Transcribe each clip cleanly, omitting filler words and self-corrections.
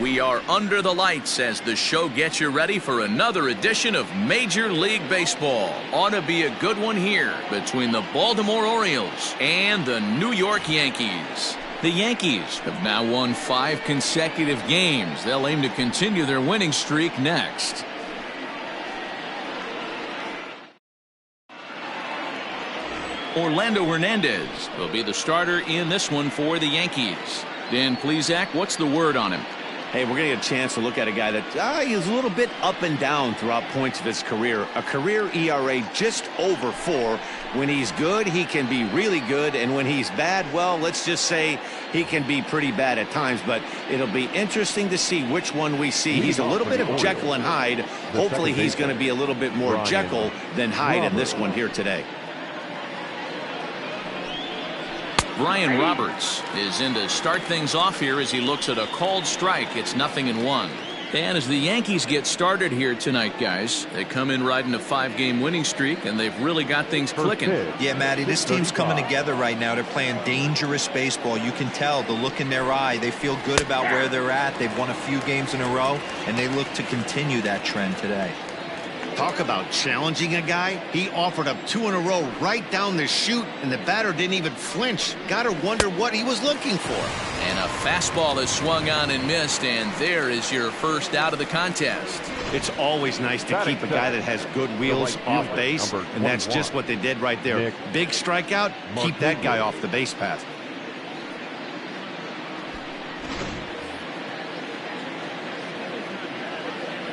We are under the lights as the show gets you ready for another edition of Major League Baseball. Ought to be a good one here between the Baltimore Orioles and the New York Yankees. The Yankees have now won 5 consecutive games. They'll aim to continue their winning streak next. Orlando Hernandez will be the starter in this one for the Yankees. Dan Plesac, what's the word on him? Hey, we're going to get a chance to look at a guy that is a little bit up and down throughout points of his career. A career ERA just over 4. When he's good, he can be really good. And when he's bad, well, let's just say he can be pretty bad at times. But it'll be interesting to see which one we see. He's a little bit of Jekyll and Hyde. Hopefully he's going to be a little bit more Jekyll than Hyde in this one here today. Brian Roberts is in to start things off here as he looks at a called strike. It's 0-1. And as the Yankees get started here tonight, guys, they come in riding a 5-game winning streak, and they've really got things clicking. Yeah, Matty, this team's coming together right now. They're playing dangerous baseball. You can tell the look in their eye. They feel good about where they're at. They've won a few games in a row, and they look to continue that trend today. Talk about challenging a guy. He offered up 2 in a row right down the chute, and the batter didn't even flinch. Gotta wonder what he was looking for. And a fastball is swung on and missed, and there is your first out of the contest. It's always nice to keep a guy that has good wheels off base, and that's just what they did right there. Big strikeout, keep that guy off the base path.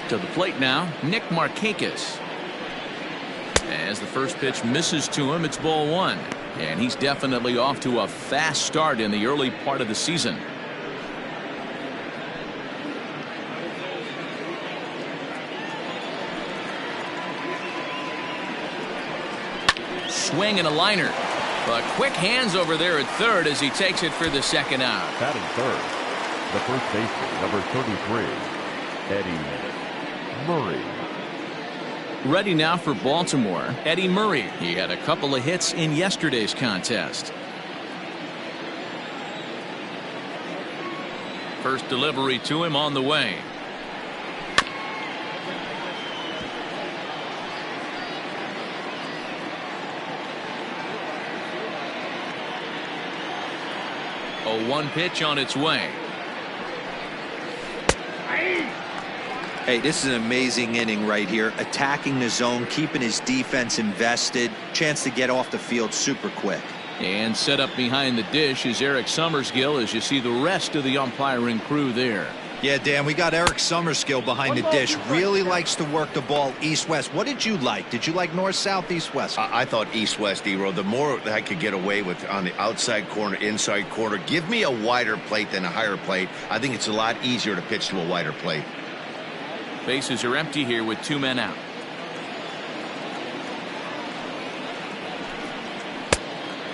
To the plate now, Nick Markakis. As the first pitch misses to him, it's ball 1. And he's definitely off to a fast start in the early part of the season. Swing and a liner. But quick hands over there at third as he takes it for the second out. Batting third, the first baseman, number 33, Eddie Murray. Ready now for Baltimore, Eddie Murray. He had a couple of hits in yesterday's contest. First delivery to him on the way. A 1 pitch on its way. Hey, this is an amazing inning right here. Attacking the zone, keeping his defense invested. Chance to get off the field super quick. And set up behind the dish is Eric Summerskill as you see the rest of the umpiring crew there. Yeah, Dan, we got Eric Summerskill behind the dish. Really likes to work the ball east-west. What did you like? Did you like north-south, east-west? I thought east-west, D-Row. The more I could get away with on the outside corner, inside corner, give me a wider plate than a higher plate. I think it's a lot easier to pitch to a wider plate. Bases are empty here with 2 men out.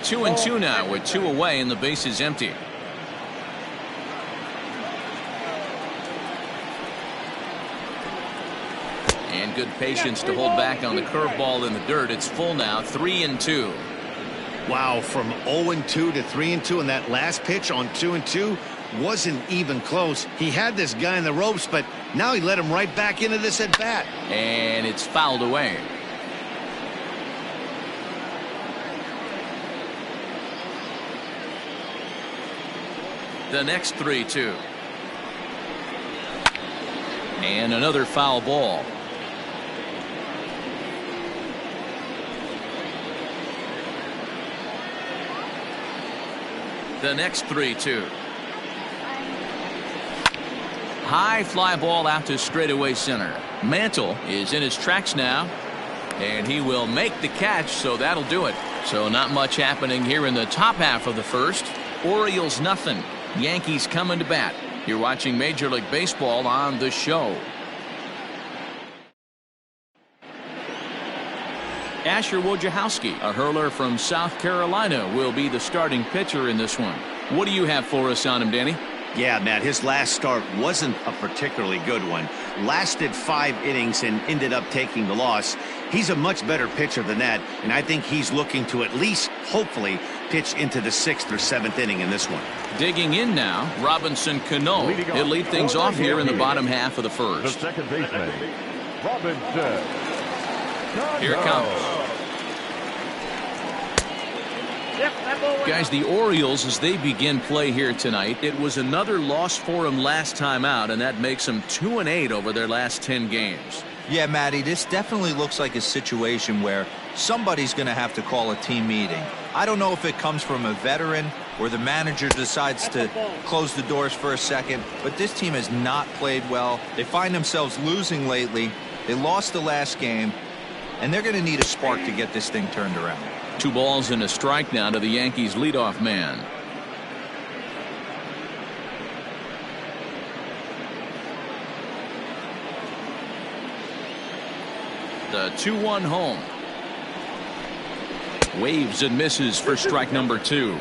Two and two now with 2 away and the base is empty. And good patience to hold back on the curveball in the dirt. It's full now, 3-2. Wow, from 0-2 to 3-2, and that last pitch on 2-2 wasn't even close. He had this guy in the ropes, but now he let him right back into this at bat. And it's fouled away. The next 3-2. And another foul ball. The next 3-2. High fly ball out to straightaway center. Mantle is in his tracks now, and he will make the catch, so that'll do it. So not much happening here in the top half of the first. Orioles nothing. Yankees coming to bat. You're watching Major League Baseball on The Show. Asher Wojciechowski, a hurler from South Carolina, will be the starting pitcher in this one. What do you have for us on him, Danny? Yeah, Matt, his last start wasn't a particularly good one. Lasted 5 innings and ended up taking the loss. He's a much better pitcher than that, and I think he's looking to at least, hopefully, pitch into the 6th or 7th inning in this one. Digging in now, Robinson Cano. He'll lead things off here in the bottom half of the The first. second baseman, Robinson. Here it comes. Guys, the Orioles, as they begin play here tonight, it was another loss for them last time out, and that makes them 2-8 over their last 10 games. Yeah, Matty, this definitely looks like a situation where somebody's going to have to call a team meeting. I don't know if it comes from a veteran or the manager decides to close the doors for a second, but this team has not played well. They find themselves losing lately. They lost the last game, and they're going to need a spark to get this thing turned around. 2 balls and a strike now to the Yankees leadoff man. The 2-1 home. Waves and misses for strike number 2.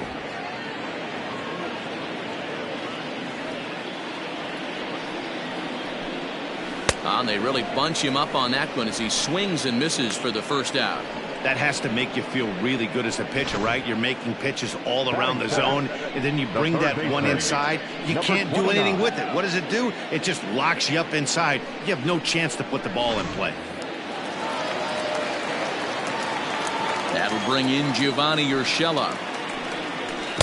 And they really bunch him up on that one as he swings and misses for the first out. That has to make you feel really good as a pitcher, right? You're making pitches all around the zone, and then you bring that one inside. You can't do anything with it. What does it do? It just locks you up inside. You have no chance to put the ball in play. That'll bring in Giovanni Urshela,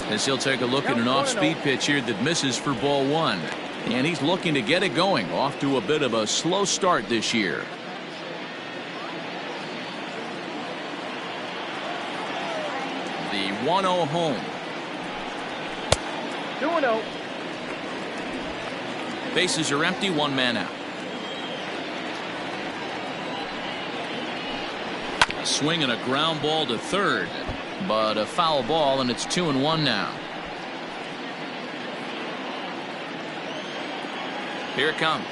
as he'll take a look at an off-speed pitch here that misses for ball 1. And he's looking to get it going. Off to a bit of a slow start this year. The 1-0 home. 2-0. Bases are empty, 1 man out. A swing and a ground ball to third, but a foul ball, and it's 2-1 now. Here it comes.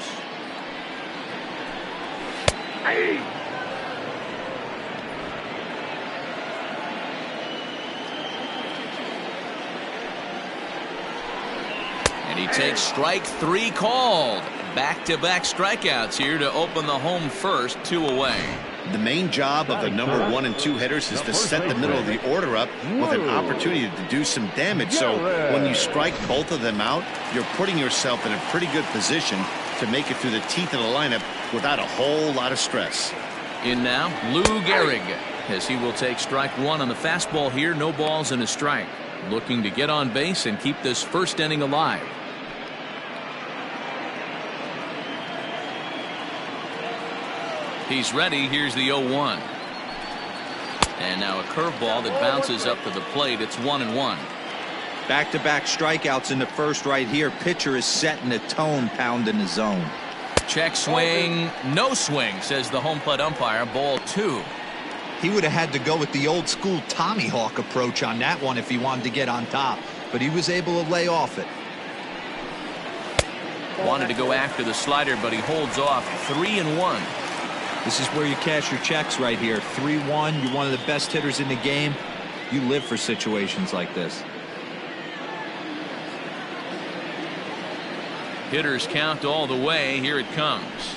And he takes strike 3 called. Back-to-back strikeouts here to open the home first, 2 away. The main job of the number 1 and 2 hitters is to set the middle of the order up with an opportunity to do some damage. So when you strike both of them out, you're putting yourself in a pretty good position to make it through the teeth of the lineup without a whole lot of stress. In now, Lou Gehrig, as he will take strike 1 on the fastball here. No balls and a strike. Looking to get on base and keep this first inning alive. He's ready. Here's the 0-1. And now a curveball that bounces up to the plate. It's 1-1. Back-to-back strikeouts in the first right here. Pitcher is setting the tone, pounding the zone. Check swing. No swing, says the home plate umpire. Ball 2. He would have had to go with the old school Tommy Hawk approach on that one if he wanted to get on top, but he was able to lay off it. Wanted to go after the slider, but he holds off. 3-1. This is where you cash your checks right here. 3-1. You're one of the best hitters in the game. You live for situations like this. Hitters count all the way. Here it comes.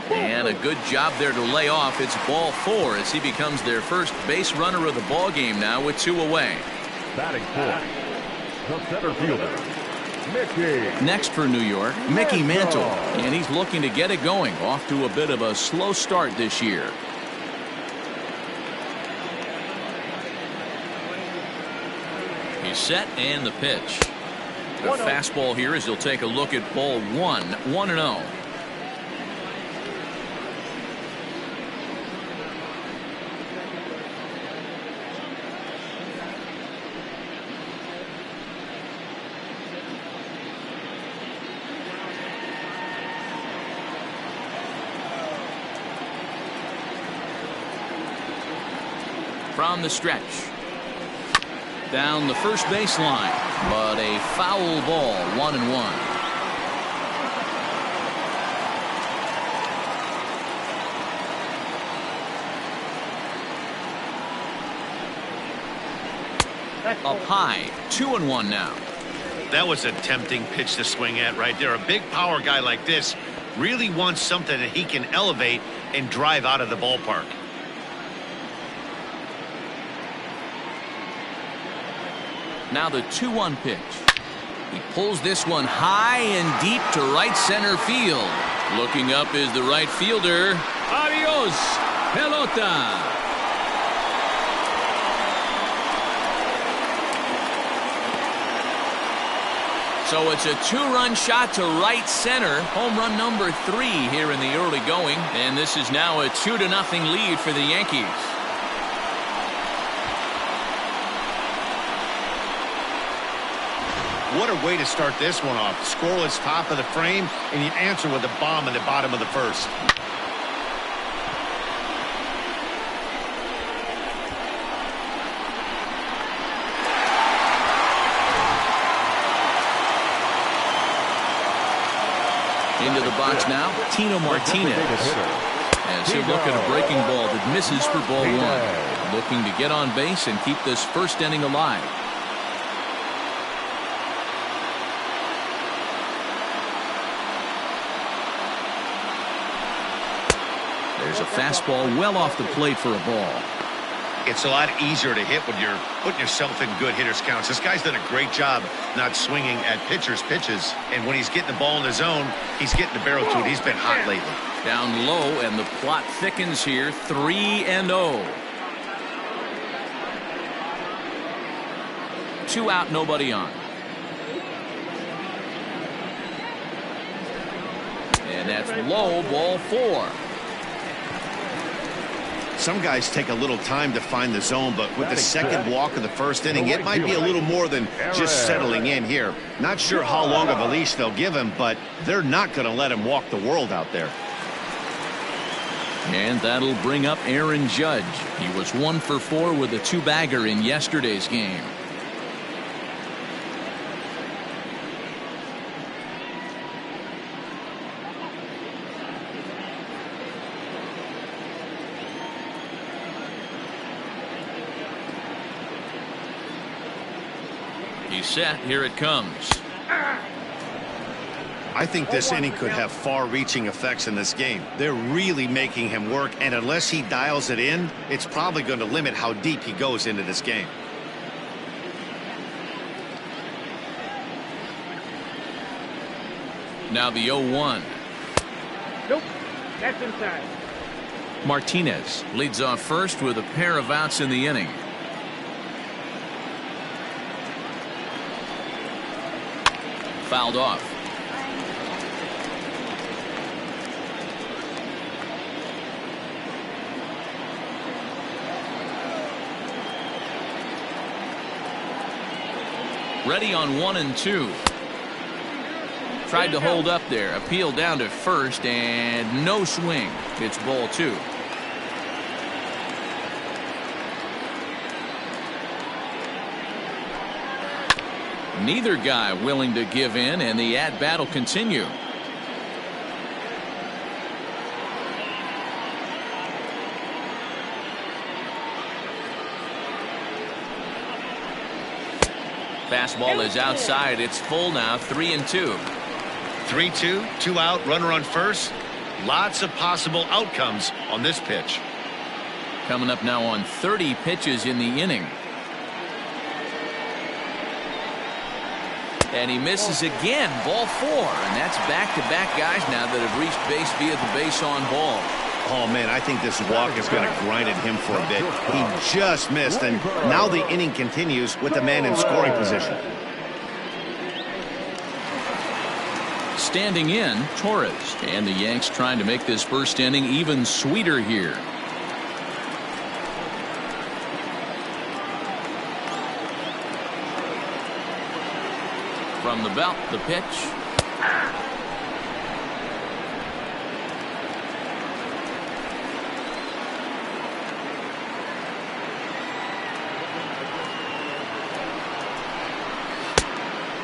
And a good job there to lay off. It's ball 4 as he becomes their first base runner of the ball game now with 2 away. Batting fourth, the center fielder, Mickey. Next for New York, Mickey Mantle. And he's looking to get it going. Off to a bit of a slow start this year. He's set and the pitch. The fastball here as he'll take a look at ball 1. 1-0. From the stretch. Down the first baseline, but a foul ball. 1-1. Up high. 2-1 now. That was a tempting pitch to swing at right there. A big power guy like this really wants something that he can elevate and drive out of the ballpark. Now the 2-1 pitch. He pulls this one high and deep to right center field. Looking up is the right fielder. Adios, pelota. So it's a 2-run shot to right center. Home run number 3 here in the early going. And this is now a 2-0 lead for the Yankees. What a way to start this one off. Scoreless top of the frame, and you answer with a bomb in the bottom of the first. Into the box now, Tino Martinez. As he'll look at a breaking ball that misses for ball 1. Looking to get on base and keep this first inning alive. There's a fastball well off the plate for a ball. It's a lot easier to hit when you're putting yourself in good hitter's counts. This guy's done a great job not swinging at pitchers' pitches. And when he's getting the ball in the zone, he's getting the barrel to it. He's been hot lately. Down low, and the plot thickens here. 3-0. 2 out, nobody on. And that's low, ball 4. Some guys take a little time to find the zone, but with the second walk of the first inning, it might be a little more than just settling in here. Not sure how long of a leash they'll give him, but they're not going to let him walk the world out there. And that'll bring up Aaron Judge. He was 1 for 4 with a 2-bagger in yesterday's game. He's set. Here it comes. I think this inning could have far-reaching effects in this game. They're really making him work, and unless he dials it in, it's probably going to limit how deep he goes into this game. Now the 0-1. Nope, that's inside. Martinez leads off first with a pair of outs in the inning. Fouled off. Ready on 1 and 2. Tried to hold up there. Appeal down to first and no swing. It's ball 2. Neither guy willing to give in, and the at-bat will continue. Fastball is outside. It's full now. 3-2. 3-2, 2 out, runner on first. Lots of possible outcomes on this pitch. Coming up now on 30 pitches in the inning. And he misses again. Ball 4. And that's back-to-back guys now that have reached base via the base on ball. Oh, man, I think this walk is going to grind at him for a bit. He just missed, and now the inning continues with the man in scoring position. Standing in, Torres. And the Yanks trying to make this first inning even sweeter here. From the belt, the pitch.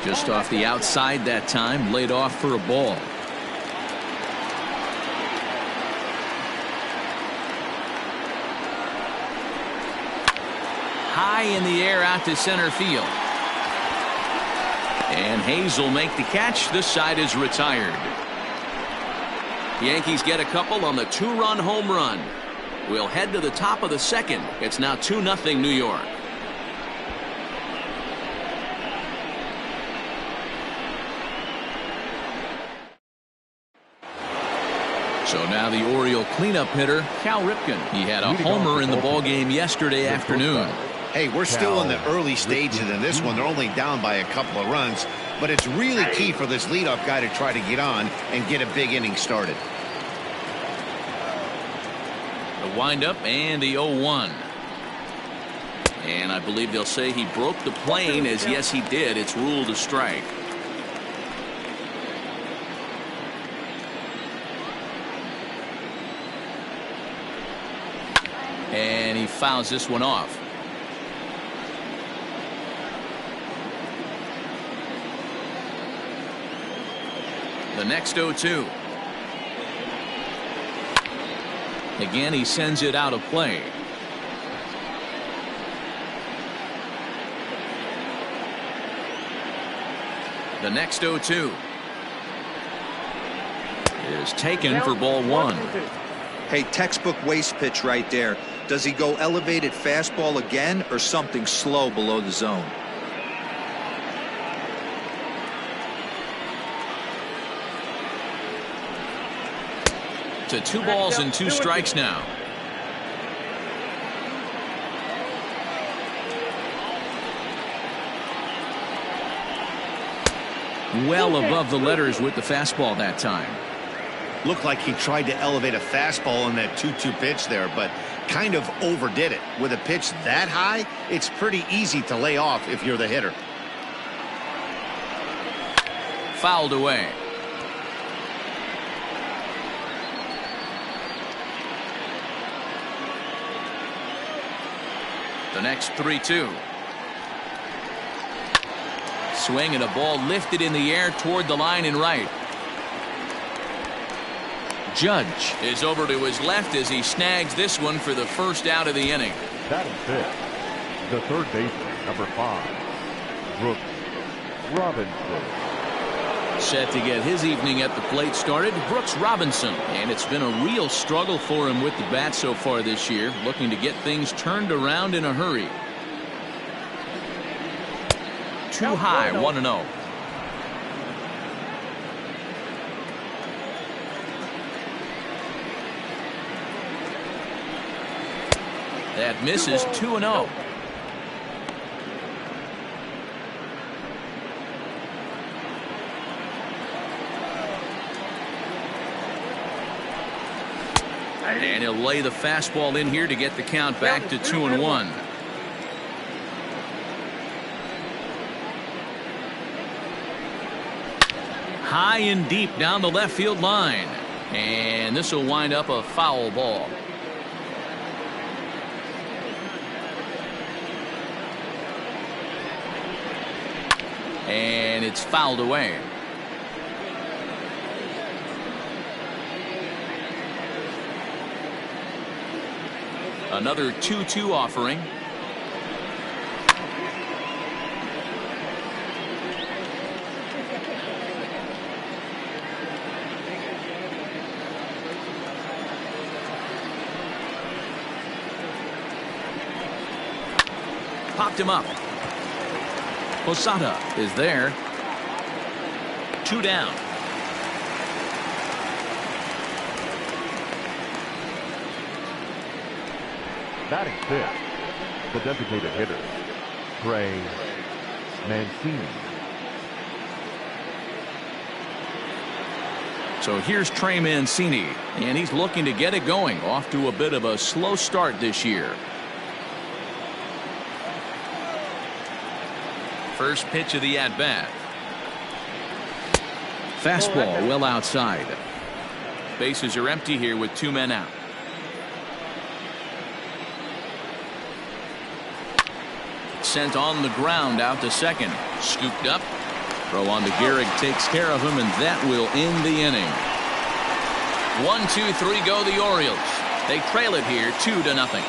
Just off the outside that time, laid off for a ball. High in the air out to center field. And Hayes will make the catch. This side is retired. The Yankees get a couple on the 2-run home run. We'll head to the top of the second. It's now 2-0 New York. So now the Oriole cleanup hitter, Cal Ripken. He had a homer in the ballgame yesterday afternoon. Hey, we're still in the early stages in this one. They're only down by a couple of runs, but it's really key for this leadoff guy to try to get on and get a big inning started. The windup and the 0-1. And I believe they'll say he broke the plane, as yes he did. It's ruled a strike. And he fouls this one off. The next 0-2. Again, he sends it out of play. The next 0-2 is taken for ball 1. Hey, textbook waste pitch right there. Does he go elevated fastball again or something slow below the zone? To 2 balls and 2 strikes now. Well above the letters with the fastball that time. Looked like he tried to elevate a fastball on that 2-2 pitch there, but kind of overdid it. With a pitch that high, it's pretty easy to lay off if you're the hitter. Fouled away. The next 3-2. Swing and a ball lifted in the air toward the line and right. Judge is over to his left as he snags this one for the first out of the inning. Batting fifth, the third baseman, number 5, Brooks Robinson. Set to get his evening at the plate started, Brooks Robinson. And it's been a real struggle for him with the bat so far this year, looking to get things turned around in a hurry. Too high, 1-0. That misses, 2-0. And he'll lay the fastball in here to get the count back to 2-1. High and deep down the left field line. And this will wind up a foul ball. And it's fouled away. Another 2-2 offering. Popped him up. Posada is there. 2 down. Batting fifth, the designated hitter, Trey Mancini. So here's Trey Mancini, and he's looking to get it going. Off to a bit of a slow start this year. First pitch of the at-bat. Fastball well outside. Bases are empty here with 2 men out. Sent on the ground out to second. Scooped up. Throw on to Gehrig takes care of him, and that will end the inning. 1-2-3 go the Orioles. They trail it here 2-0.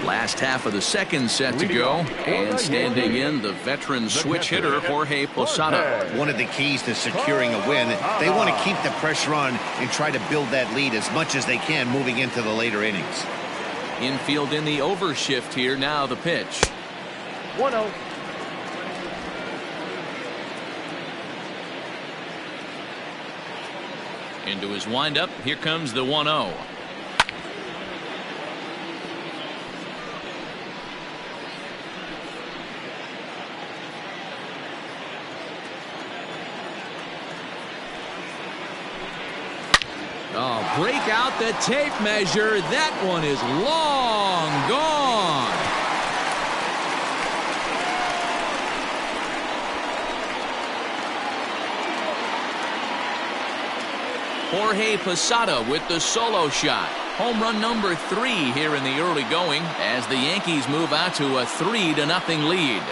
Last half of the second set to go, and standing in the veteran switch hitter Jorge Posada. One of the keys to securing a win, they want to keep the pressure on and try to build that lead as much as they can moving into the later innings. Infield in the overshift here. Now the pitch. 1-0. Into his windup. Here comes the 1-0. Oh, break out the tape measure. That one is long gone. Jorge Posada with the solo shot. Home run number 3 here in the early going as the Yankees move out to a 3-0 lead.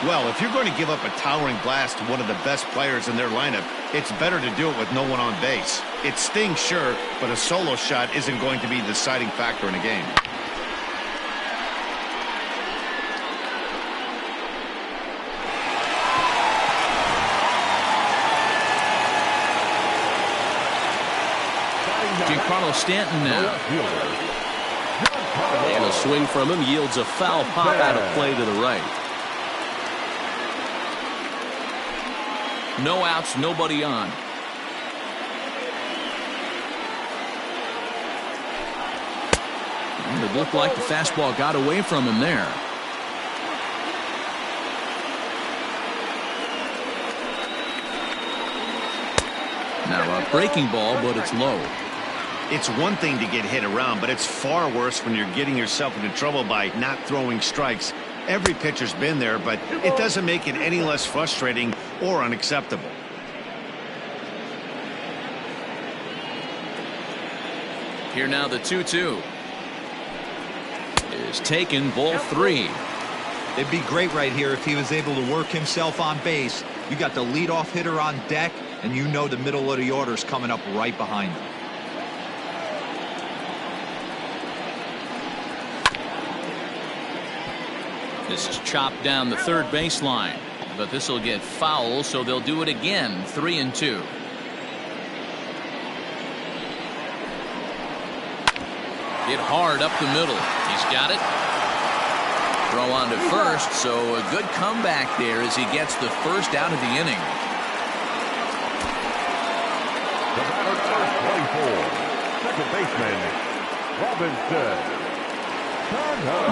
Well, if you're going to give up a towering blast to one of the best players in their lineup, it's better to do it with no one on base. It stings, sure, but a solo shot isn't going to be the deciding factor in a game. Giancarlo Stanton now. And a swing from him yields a foul pop out of play to the right. No outs, nobody on. And it looked like the fastball got away from him there. Now a breaking ball, but it's low. It's one thing to get hit around, but it's far worse when you're getting yourself into trouble by not throwing strikes. Every pitcher's been there, but it doesn't make it any less frustrating or unacceptable. Here now the 2-2 is taken, ball 3. It'd be great right here if he was able to work himself on base. You got the leadoff hitter on deck, and you know the middle of the order's coming up right behind him. This is chopped down the third baseline, but this will get foul, so they'll do it again. 3-2. Hit hard up the middle. He's got it. Throw on to first, so a good comeback there as he gets the first out of the inning. The batter, number 24, second baseman, Robinson.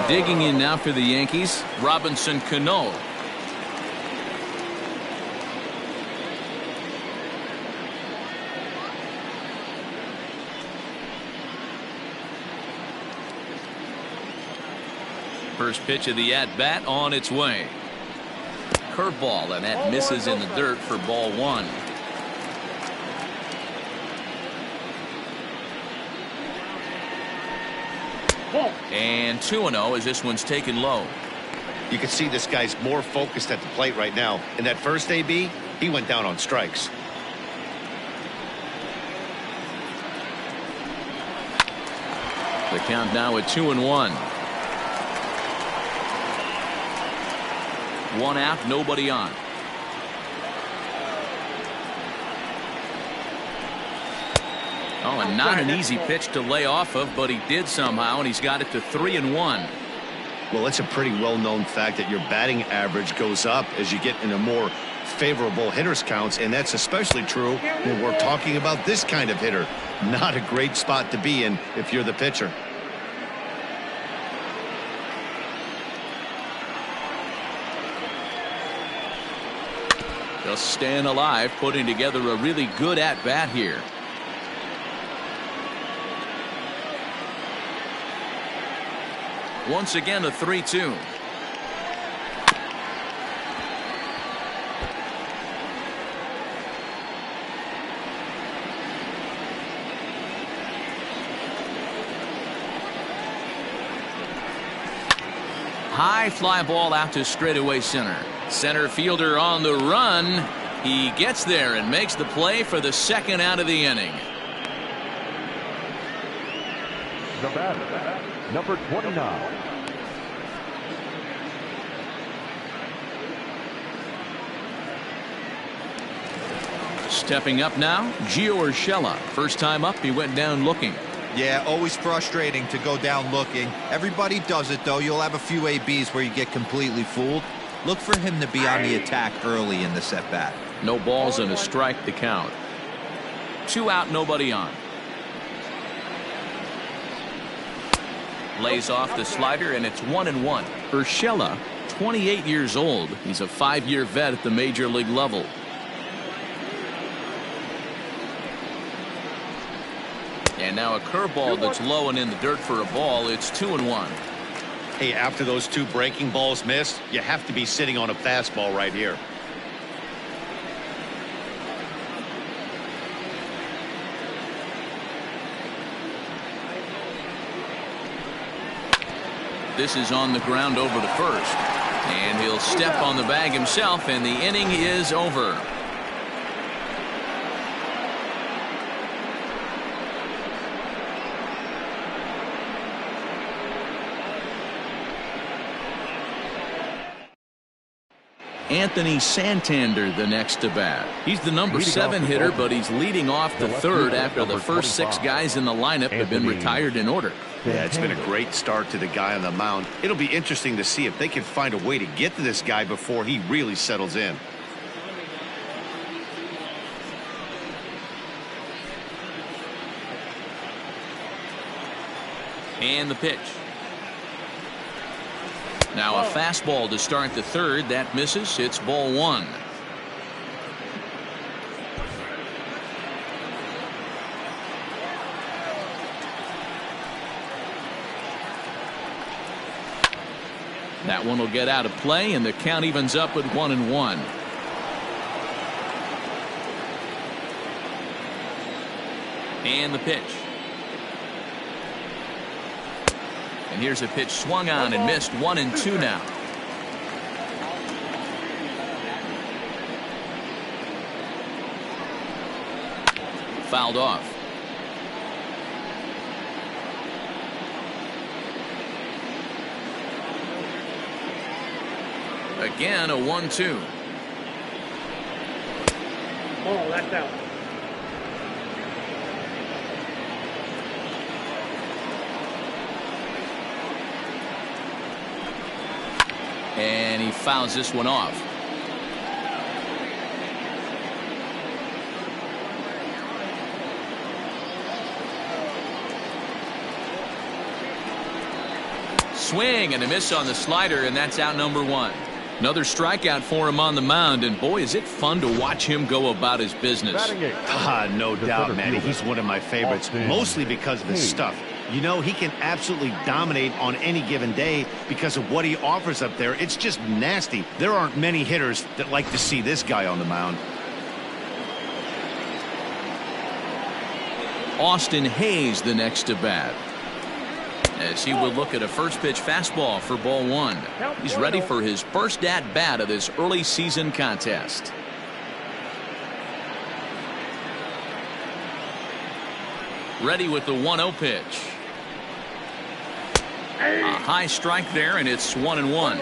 Digging in now for the Yankees, Robinson Cano. First pitch of the at-bat on its way. Curveball, and that misses in the dirt for ball 1. And 2-0 as this one's taken low. You can see this guy's more focused at the plate right now. In that first AB, he went down on strikes. The count now at 2-1. 1 out, nobody on. Oh, and not an easy pitch to lay off of, but he did somehow, and he's got it to 3-1. Well, it's a pretty well-known fact that your batting average goes up as you get into more favorable hitters counts, and that's especially true when we're talking about this kind of hitter. Not a great spot to be in if you're the pitcher. Just staying alive, putting together a really good at-bat here. Once again, a 3-2. High fly ball out to straightaway center. Center fielder on the run. He gets there and makes the play for the second out of the inning. The batter, number 29. Stepping up now, Gio Urshela. First time up, he went down looking. Yeah, always frustrating to go down looking. Everybody does it, though. You'll have a few ABs where you get completely fooled. Look for him to be on the attack early in the at-bat. No balls and a strike to count. 2 out, nobody on. Lays off the slider, and it's 1-1. Urshela, 28 years old. He's a 5-year vet at the major league level. And now a curveball that's low and in the dirt for a ball. It's 2-1. Hey, after those 2 breaking balls missed, you have to be sitting on a fastball right here. This is on the ground over to first. And he'll step on the bag himself, and the inning is over. Anthony Santander the next to bat. He's the number 7 hitter, but he's leading off the third after the first 6 guys in the lineup have been retired in order. Yeah, it's been a great start to the guy on the mound. It'll be interesting to see if they can find a way to get to this guy before he really settles in. And the pitch. Now a fastball to start the third. That misses. It's ball 1. That one will get out of play, and the count evens up at 1-1. And the pitch. And here's a pitch swung on and missed. 1-2 now. Fouled off. Again, a 1-2. Oh, that's out. And he fouls this one off. Swing and a miss on the slider, and that's out number 1. Another strikeout for him on the mound, and boy, is it fun to watch him go about his business. No doubt, Manny. He's one of my favorites, mostly because of his stuff. You know, he can absolutely dominate on any given day because of what he offers up there. It's just nasty. There aren't many hitters that like to see this guy on the mound. Austin Hayes the next to bat, as he will look at a first pitch fastball for ball 1. He's ready for his first at bat of this early season contest. Ready with the 1-0 pitch. A high strike there, and it's 1-1.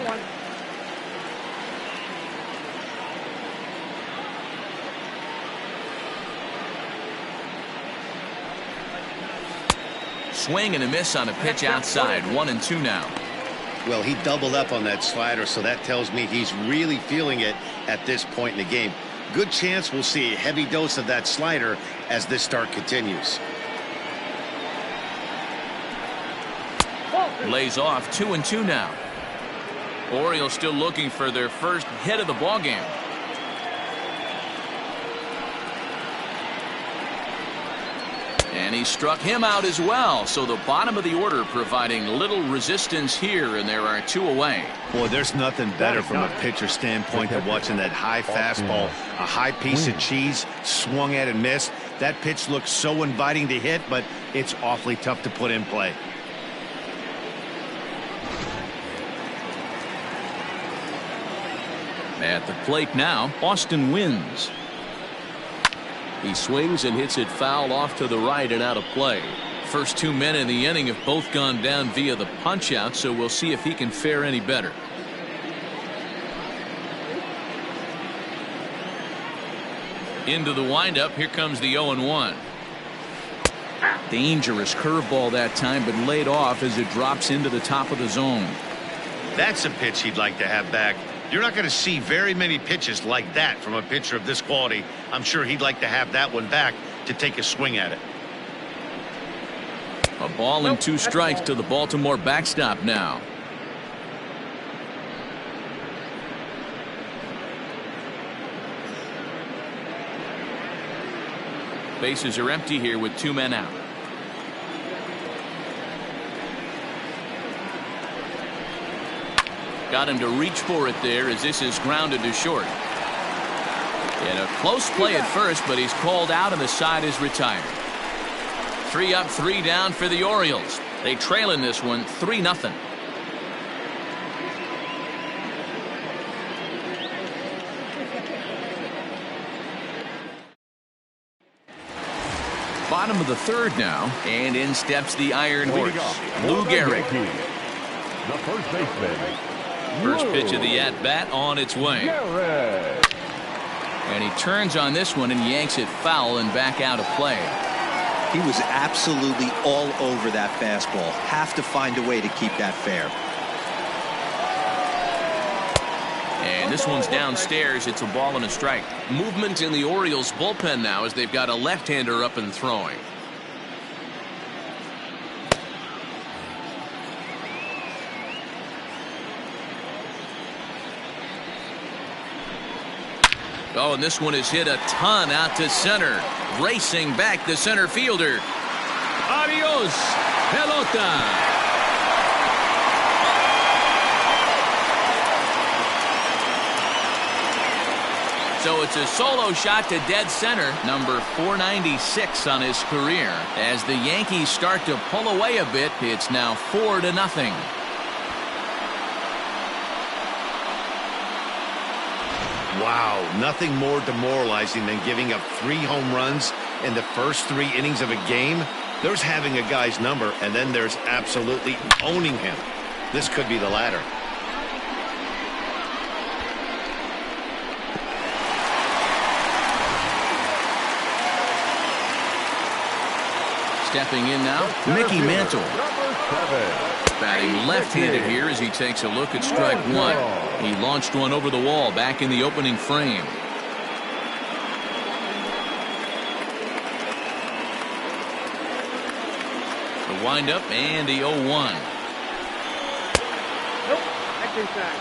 Swing and a miss on a pitch outside. 1-2 now. Well, he doubled up on that slider, so that tells me he's really feeling it at this point in the game. Good chance we'll see a heavy dose of that slider as this start continues. Lays off. 2-2 now. Orioles still looking for their first hit of the ball game. And he struck him out as well. So the bottom of the order providing little resistance here, and there are 2 away. Boy, there's nothing better from a pitcher standpoint than watching that high fastball, a high piece of cheese, swung at and missed. That pitch looks so inviting to hit, but it's awfully tough to put in play. At the plate now, Austin Wynns. He swings and hits it foul off to the right and out of play. First 2 men in the inning have both gone down via the punch out, so we'll see if he can fare any better. Into the windup. Here comes the 0-1. Dangerous curveball that time, but laid off as it drops into the top of the zone. That's a pitch he'd like to have back. You're not going to see very many pitches like that from a pitcher of this quality. I'm sure he'd like to have that one back to take a swing at it. A ball and 2 strikes to the Baltimore backstop now. Bases are empty here with 2 men out. Got him to reach for it there as this is grounded to short. And a close play at first, but he's called out and the side is retired. 3 up, 3 down for the Orioles. They trail in this one 3-0. Bottom of the 3rd now, and in steps the Iron Horse, Lou Gehrig. The first baseman. First pitch of the at-bat on its way. And he turns on this one and yanks it foul and back out of play. He was absolutely all over that fastball. Have to find a way to keep that fair. And this one's downstairs. It's a ball and a strike. Movement in the Orioles bullpen now as they've got a left-hander up and throwing. Oh, and this one is hit a ton out to center. Racing back the center fielder. Adios, pelota. So it's a solo shot to dead center, number 496 on his career. As the Yankees start to pull away a bit, it's now 4-0. Wow, nothing more demoralizing than giving up 3 home runs in the first 3 innings of a game. There's having a guy's number, and then there's absolutely owning him. This could be the latter. Stepping in now, Mickey Mantle. Batting left-handed here as he takes a look at strike 1. He launched one over the wall back in the opening frame. The windup and the 0-1. Nope, that's inside.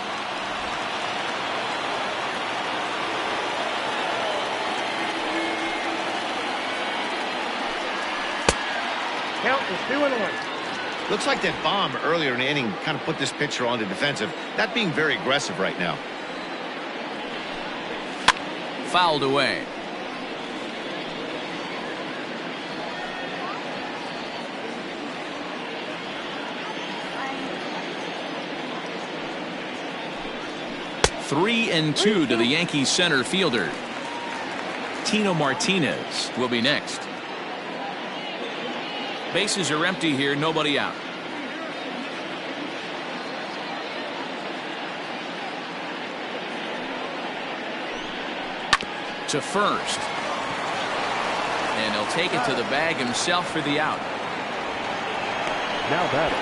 Count is 2-1. Looks like that bomb earlier in the inning kind of put this pitcher on the defensive. Not being very aggressive right now. Fouled away. Three and 2 to the Yankees center fielder. Tino Martinez will be next. Bases are empty here, nobody out. To first. And he'll take it to the bag himself for the out. Now batting,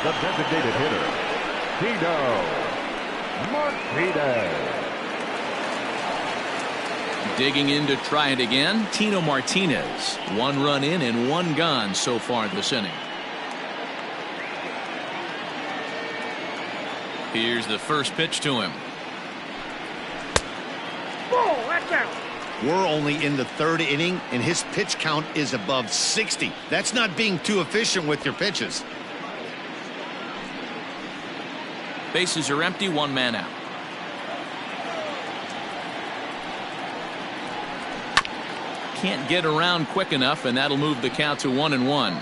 the designated hitter, Tino Martinez. Digging in to try it again, Tino Martinez. 1 run in and 1 gone so far this inning. Here's the first pitch to him. Ball, that's out. We're only in the 3rd inning, and his pitch count is above 60. That's not being too efficient with your pitches. Bases are empty, 1 man out. Can't get around quick enough, and that'll move the count to 1-1.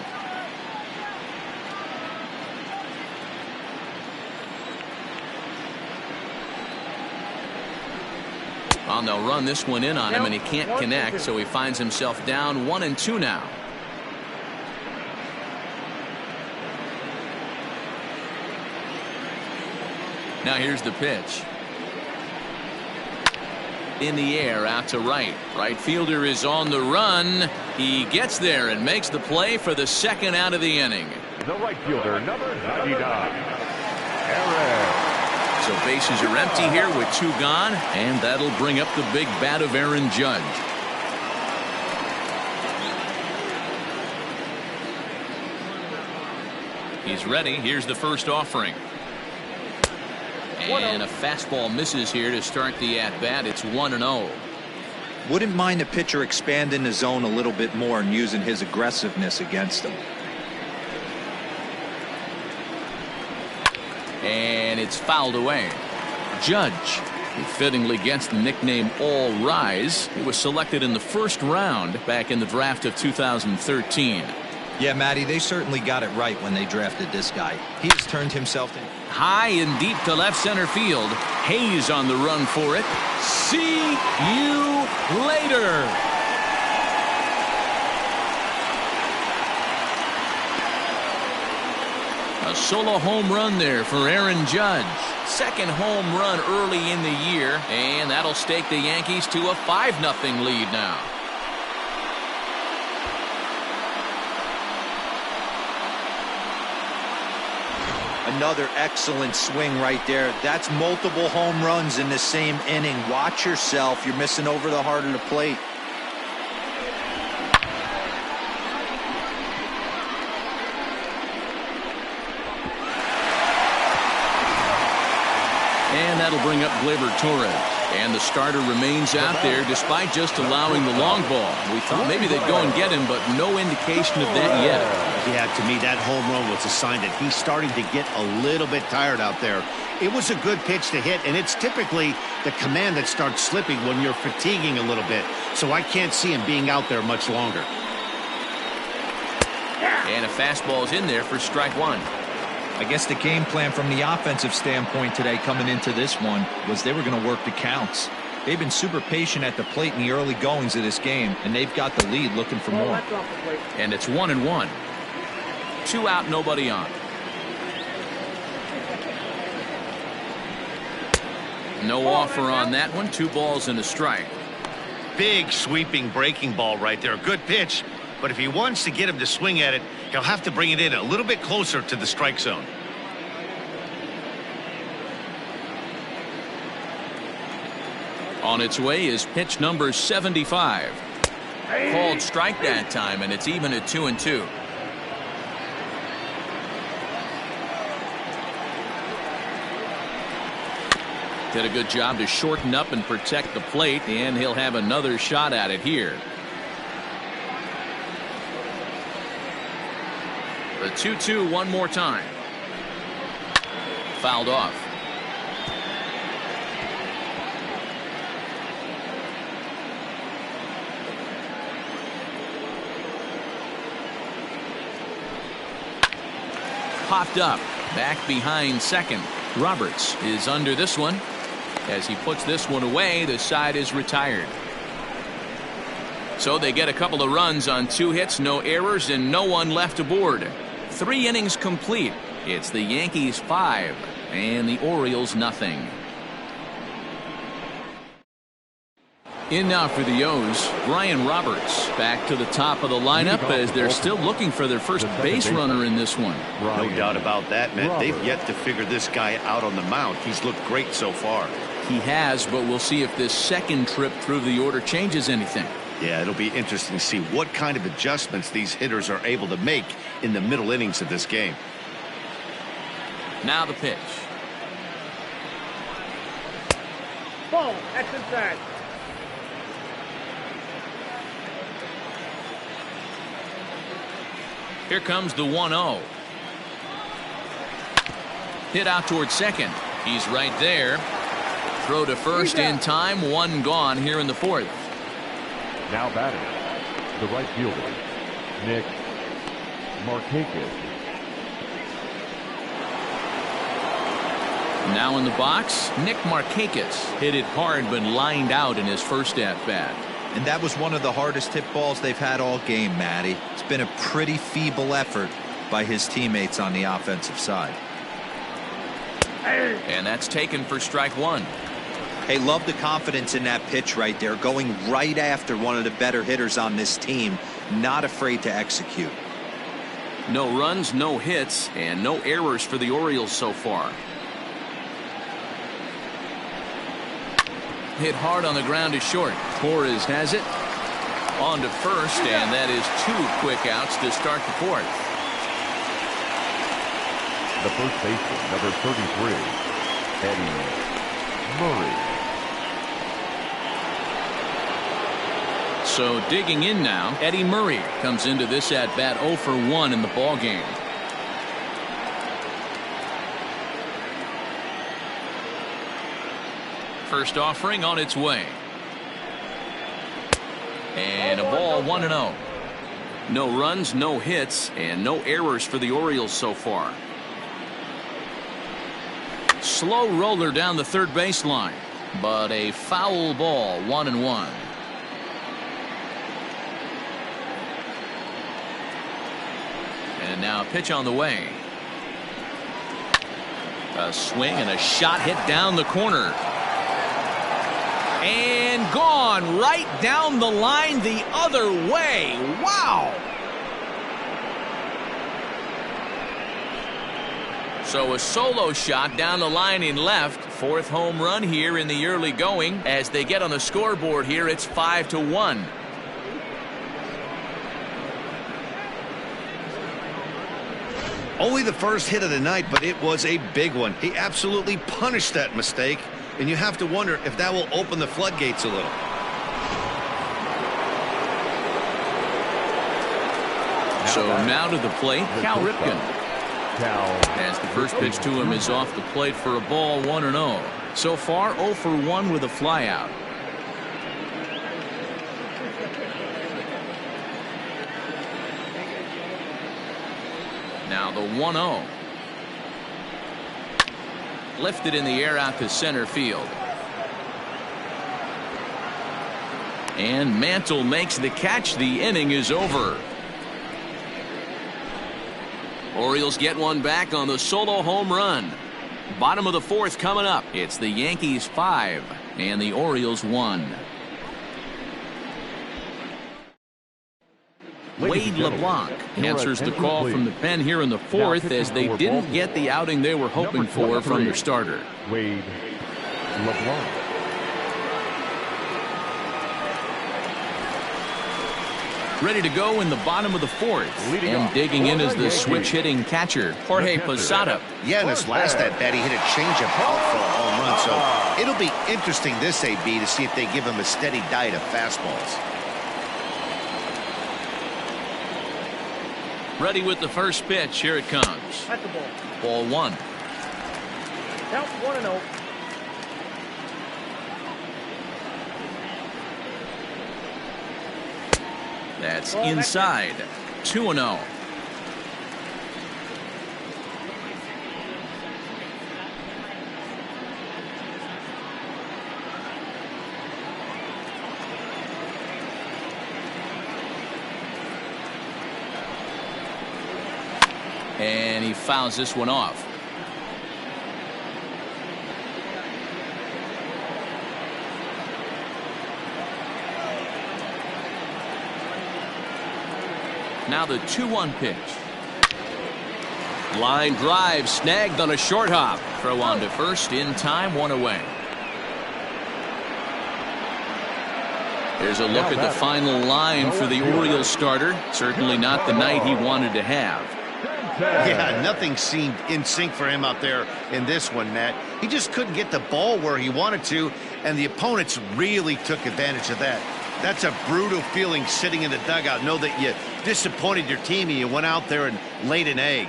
Well, they'll run this one in on him, and he can't connect, so he finds himself down 1-2 now. Now here's the pitch. in the air out to right. Right fielder is on the run. He gets there and makes the play for the second out of the inning. The right fielder, number 99, Aaron. So bases are empty here with 2 gone, and that'll bring up the big bat of Aaron Judge. He's ready. Here's the first offering. And a fastball misses here to start the at-bat. It's 1-0. Wouldn't mind the pitcher expanding the zone a little bit more and using his aggressiveness against him. And it's fouled away. Judge, who fittingly gets the nickname All Rise, he was selected in the first round back in the draft of 2013. Yeah, Matty, they certainly got it right when they drafted this guy. He has turned himself in. High and deep to left center field. Hayes on the run for it. See you later. A solo home run there for Aaron Judge. Second home run early in the year, and that'll stake the Yankees to a 5-0 lead now. Another excellent swing right there. That's multiple home runs in the same inning. Watch yourself. You're missing over the heart of the plate. And that'll bring up Gleyber Torres. And the starter remains out there despite just allowing the long ball. We thought maybe they'd go and get him, but no indication of that yet. Yeah, to me, that home run was a sign that he's starting to get a little bit tired out there. It was a good pitch to hit, and it's typically the command that starts slipping when you're fatiguing a little bit. So I can't see him being out there much longer. And a fastball's in there for strike 1. I guess the game plan from the offensive standpoint today coming into this one was they were going to work the counts. They've been super patient at the plate in the early goings of this game, and they've got the lead looking for more. And it's 1-1. 2 out, nobody on. No offer on that one. 2 balls and a strike. Big sweeping breaking ball right there. Good pitch. But if he wants to get him to swing at it, he'll have to bring it in a little bit closer to the strike zone. On its way is pitch number 75. Called strike that time, and it's even at 2-2. Did a good job to shorten up and protect the plate, and he'll have another shot at it here. The 2-2 one more time. Fouled off. Popped up. Back behind second. Roberts is under this one. As he puts this one away, the side is retired. So they get a couple of runs on 2 hits, no errors, and no one left aboard. 3 innings complete. It's the Yankees 5 and the Orioles nothing. In now for the O's, Brian Roberts back to the top of the lineup as they're still looking for their first base runner in this one. No doubt about that, Matt. They've yet to figure this guy out on the mound. He's looked great so far. He has, but we'll see if this second trip through the order changes anything. Yeah, it'll be interesting to see what kind of adjustments these hitters are able to make in the middle innings of this game. Now the pitch. Ball, that's inside. Here comes the 1-0. Hit out towards second. He's right there. Throw to first in time. 1 gone here in the 4th. Now batting, the right fielder, Nick Markakis. Now in the box, Nick Markakis hit it hard but lined out in his first at-bat. And that was one of the hardest hit balls they've had all game, Matty. It's been a pretty feeble effort by his teammates on the offensive side. And that's taken for strike 1. Hey, love the confidence in that pitch right there, going right after one of the better hitters on this team, not afraid to execute. No runs, no hits, and no errors for the Orioles so far. Hit hard on the ground to short. Torres has it. On to first, and that is 2 quick outs to start the fourth. The first baseman, number 33, Eddie Murray. So digging in now, Eddie Murray comes into this at bat 0 for 1 in the ball game. First offering on its way. And a ball 1-0. No runs, no hits, and no errors for the Orioles so far. Slow roller down the third baseline, but a foul ball, 1-1. And now a pitch on the way. A swing and a shot hit down the corner. And gone right down the line the other way. Wow. So a solo shot down the line in left. 4th home run here in the early going. As they get on the scoreboard here, it's 5-1. Only the first hit of the night, but it was a big one. He absolutely punished that mistake, and you have to wonder if that will open the floodgates a little. So now to the plate, Cal Ripken. As the first pitch to him is off the plate for a ball, 1-0. So far 0 for 1 with a flyout. Now the 1-0. Lifted in the air out to center field. And Mantle makes the catch. The inning is over. Orioles get one back on the solo home run. Bottom of the 4th coming up. It's the Yankees 5 and the Orioles 1. Wade LeBlanc answers the call from the pen here in the 4th as they didn't get the outing they were hoping for from their starter. Wade LeBlanc. Ready to go in the bottom of the 4th. And digging in is the switch hitting catcher, Jorge Posada. Yeah, in his last at bat, he hit a changeup out for a home run. So it'll be interesting this AB to see if they give him a steady diet of fastballs. Ready with the first pitch. Here it comes. At the ball. Ball 1. Count 1-0. That's inside. 2-0. And he fouls this one off. Now the 2-1 pitch. Line drive snagged on a short hop. Throw on to first in time, 1 away. There's a look at the final line for the Orioles starter. Certainly not the night he wanted to have. Yeah, nothing seemed in sync for him out there in this one, Matt. He just couldn't get the ball where he wanted to, and the opponents really took advantage of that. That's a brutal feeling sitting in the dugout. Know that you disappointed your team and you went out there and laid an egg.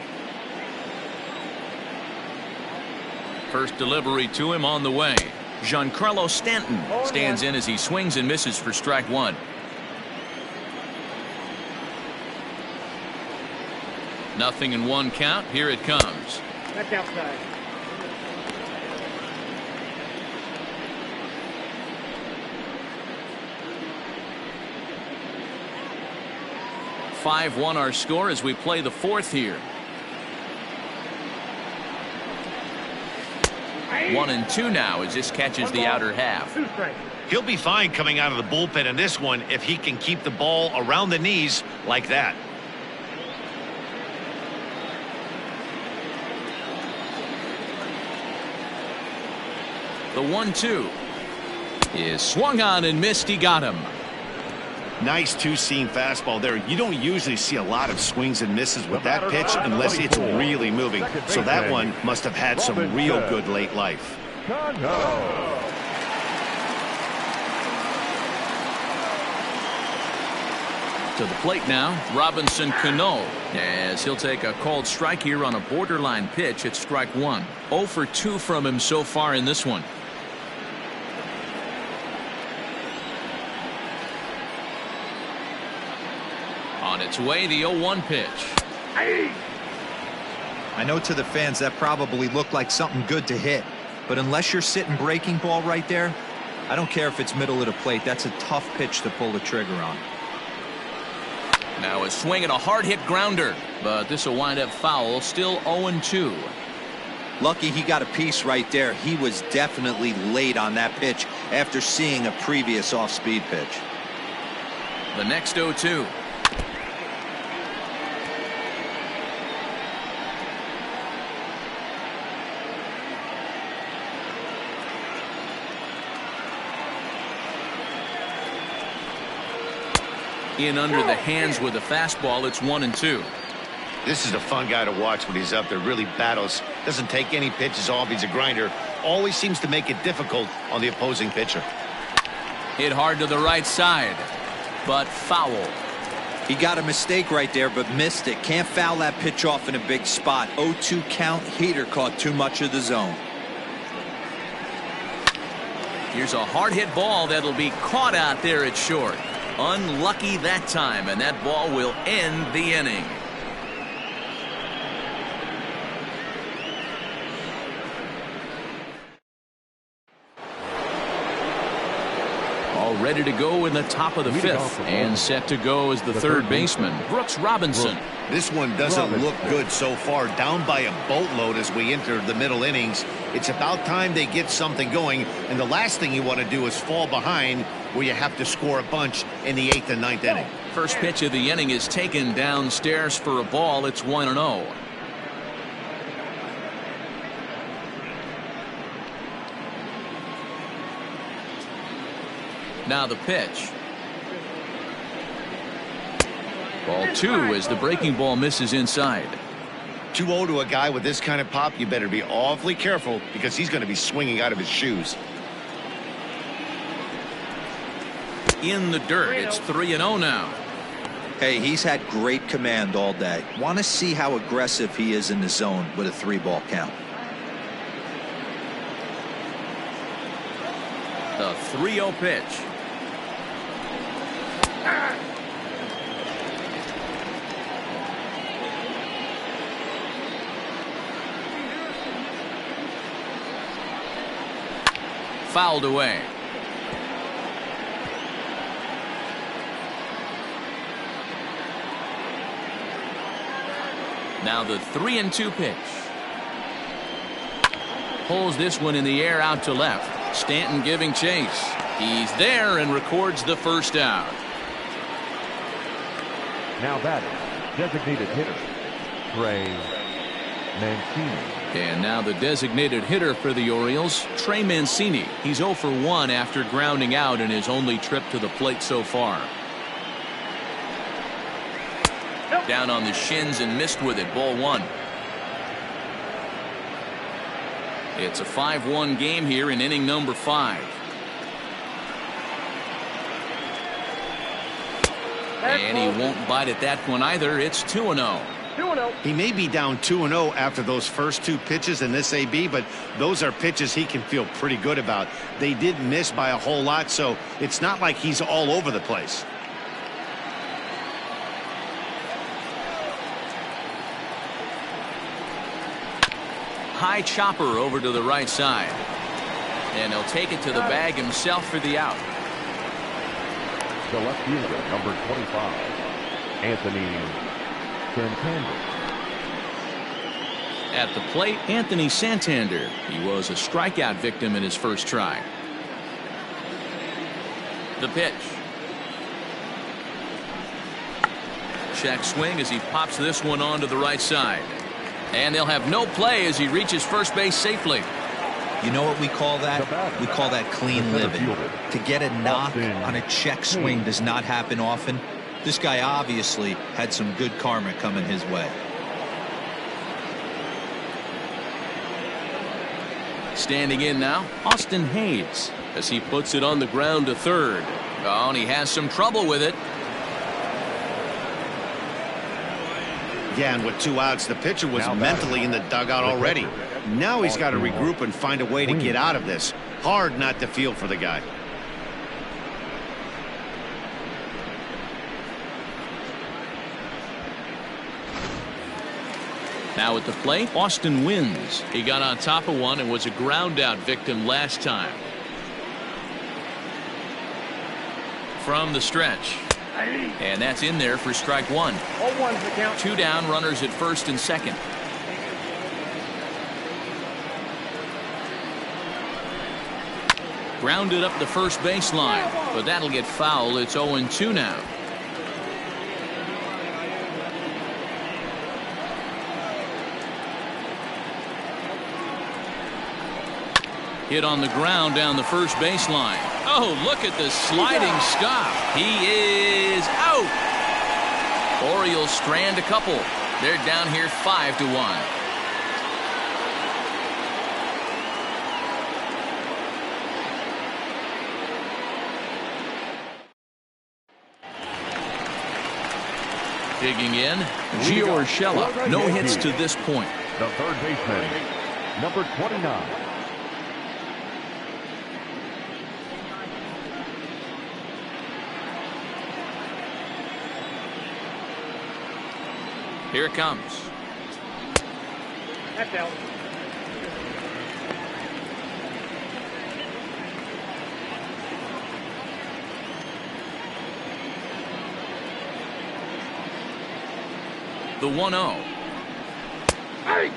First delivery to him on the way. Giancarlo Stanton stands in as he swings and misses for strike 1. Nothing in 1 count. Here it comes. That's outside. (5-1) our score as we play the 4th here. 1-2 now as this catches the outer half. He'll be fine coming out of the bullpen in this one if he can keep the ball around the knees like that. The 1-2 is swung on and missed. He got him. Nice two-seam fastball there. You don't usually see a lot of swings and misses with that pitch unless it's really moving. So that one must have had some real good late life. To the plate now, Robinson Cano, as he'll take a called strike here on a borderline pitch at strike one. 0 for 2 from him so far in this one. On its way, the 0-1 pitch. I know to the fans that probably looked like something good to hit, but unless you're sitting breaking ball right there, I don't care if it's middle of the plate. That's a tough pitch to pull the trigger on. Now a swing and a hard hit grounder, but this will wind up foul. Still 0-2. Lucky he got a piece right there. He was definitely late on that pitch after seeing a previous off-speed pitch. The next 0-2. In under the hands with a fastball. It's 1-2. This is a fun guy to watch when he's up there. Really battles. Doesn't take any pitches off. He's a grinder. Always seems to make it difficult on the opposing pitcher. Hit hard to the right side, but foul. He got a mistake right there, but missed it. Can't foul that pitch off in a big spot. 0-2 count. Heater caught too much of the zone. Here's a hard hit ball that'll be caught out there at short. Unlucky that time, and that ball will end the inning. All ready to go in the top of the fifth, and set to go as the third baseman, Brooks Robinson. This one doesn't look good so far. Down by a boatload as we enter the middle innings. It's about time they get something going, and the last thing you want to do is fall behind where you have to score a bunch in the 8th and 9th inning. First pitch of the inning is taken downstairs for a ball. It's 1-0. Now the pitch. Ball 2 as the breaking ball misses inside. 2-0 to a guy with this kind of pop. You better be awfully careful because he's going to be swinging out of his shoes. In the dirt. It's 3-0 now. Hey, he's had great command all day. Want to see how aggressive he is in the zone with a 3-ball count. The 3-0 pitch. Fouled away. Now the 3-2 pitch. Pulls this one in the air out to left. Stanton giving chase. He's there and records the first out. Now batting, designated hitter, Trey Mancini. And now the designated hitter for the Orioles, Trey Mancini. He's 0 for 1 after grounding out in his only trip to the plate so far. Down on the shins and missed with it. Ball 1. It's a 5-1 game here in inning number 5. And he won't bite at that one either. It's 2-0. He may be down 2-0 after those first 2 pitches in this AB, but those are pitches he can feel pretty good about. They did miss by a whole lot, so it's not like he's all over the place. High chopper over to the right side. And he'll take it to the bag himself for the out. The left fielder, number 25, Anthony Santander. At the plate, Anthony Santander. He was a strikeout victim in his first try. The pitch. Check swing as he pops this one onto the right side. And they'll have no play as he reaches first base safely. You know what we call that? We call that clean living. To get a knock on a check swing does not happen often. This guy obviously had some good karma coming his way. Standing in now, Austin Hayes, as he puts it on the ground to third. Oh, and he has some trouble with it. Yeah, and with 2 outs, the pitcher was mentally in the dugout already. Now he's got to regroup and find a way to get out of this. Hard not to feel for the guy. Now at the plate, Austin wins. He got on top of one and was a ground out victim last time. From the stretch. And that's in there for strike one. 0-1's the count. 2 down, runners at first and second. Grounded up the first baseline, but that'll get foul. It's 0-2 now. Hit on the ground down the first baseline. Oh, look at the sliding stop. He is out. Orioles strand a couple. They're down here 5-1. Digging in, Giancarlo. No hits to this point. The third baseman, number 29. Here it comes. That's out. The 1-0. Hey!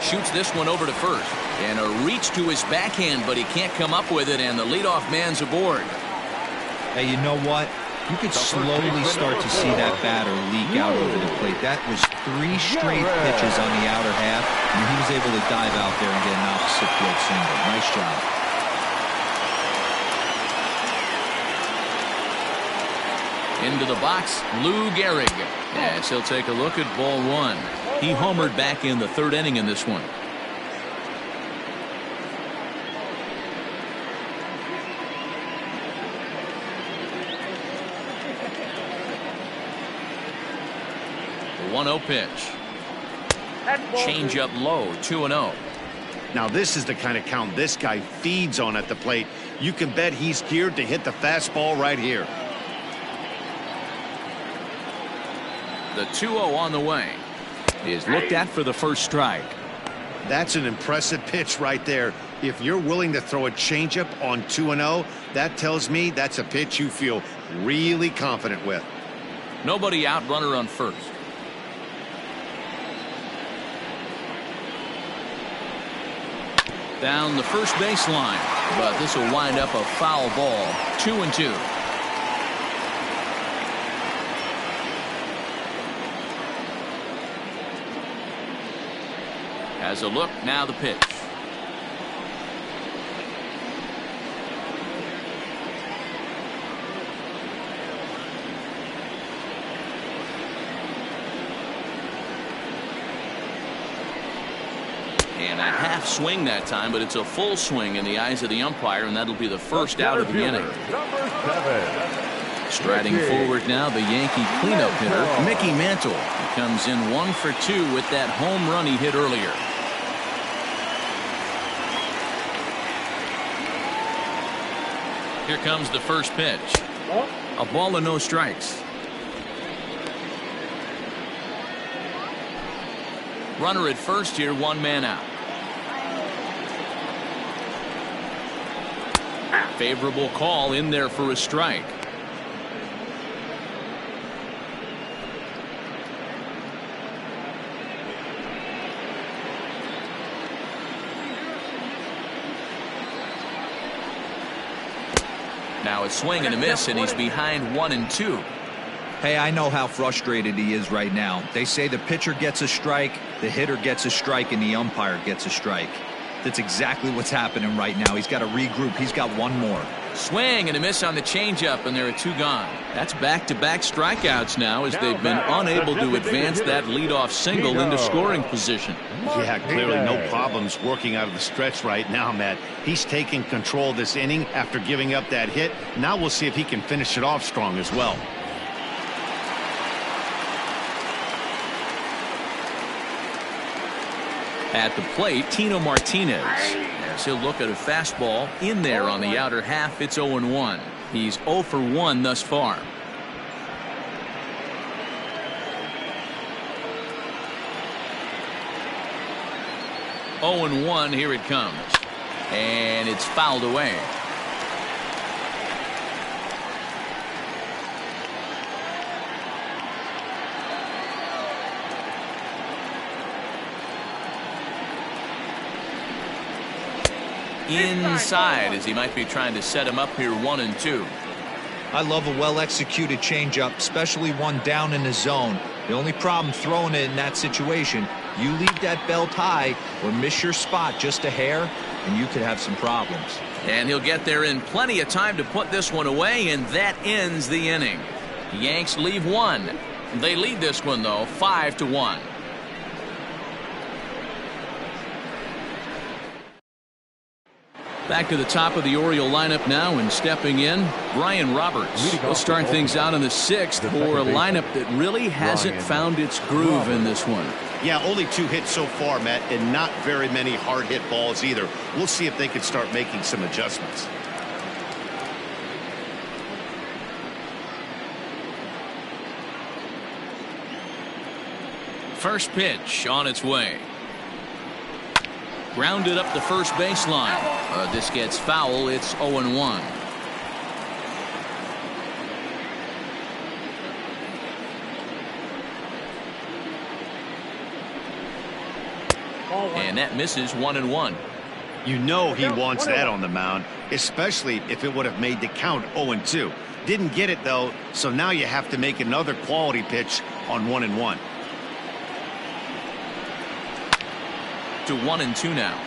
Shoots this one over to first. And a reach to his backhand, but he can't come up with it, and the leadoff man's aboard. Hey, you know what? You could slowly start to see that batter leak out over the plate. That was 3 straight pitches on the outer half, and he was able to dive out there and get an opposite field single. Nice job. Into the box, Lou Gehrig. Yes, he'll take a look at ball 1. He homered back in the 3rd inning in this one. The 1-0 pitch. Change up low, 2-0. Now this is the kind of count this guy feeds on at the plate. You can bet he's geared to hit the fastball right here. The 2-0 on the way is looked at for the first strike. That's an impressive pitch right there. If you're willing to throw a changeup on 2-0, that tells me that's a pitch you feel really confident with. Nobody out, runner on first. Down the first baseline, but this will wind up a foul ball. 2-2. Has a look, now the pitch. And a half swing that time, but it's a full swing in the eyes of the umpire, and that'll be the first out of the inning. Striding forward now, the Yankee cleanup hitter, Mickey Mantle. He comes in 1 for 2 with that home run he hit earlier. Here comes the first pitch. A ball and no strikes. Runner at first here, 1 man out. Favorable call in there for a strike. Now it's swing and a miss, and he's behind 1-2. Hey, I know how frustrated he is right now. They say the pitcher gets a strike, the hitter gets a strike, and the umpire gets a strike. That's exactly what's happening right now. He's got to regroup. He's got one more. Swing and a miss on the changeup, and there are 2 gone. That's back-to-back strikeouts now, as they've been unable to advance that leadoff single into scoring position. Yeah, clearly no problems working out of the stretch right now, Matt. He's taking control of this inning after giving up that hit. Now we'll see if he can finish it off strong as well. At the plate, Tino Martinez. As he'll look at a fastball in there on the outer half. It's 0-1. He's 0 for 1 thus far. Oh and 1, here it comes. And it's fouled away. Inside, as he might be trying to set him up here. 1-2. I love a well-executed changeup, especially one down in the zone. The only problem throwing it in that situation, you leave that belt high or miss your spot just a hair, and you could have some problems. And he'll get there in plenty of time to put this one away, and that ends the inning. The Yanks leave 1. They lead this one, though, 5-1. Back to the top of the Oriole lineup now, and stepping in, Brian Roberts. We'll start things out in the 6th for a lineup that really hasn't found its groove in this one. Yeah, only 2 hits so far, Matt, and not very many hard hit balls either. We'll see if they can start making some adjustments. First pitch on its way. Grounded up the first baseline. This gets foul. It's 0-1. And that misses. 1-1. You know he wants that on the mound, especially if it would have made the count 0-2. Didn't get it, though, so now you have to make another quality pitch on 1-1. To 1-2 now.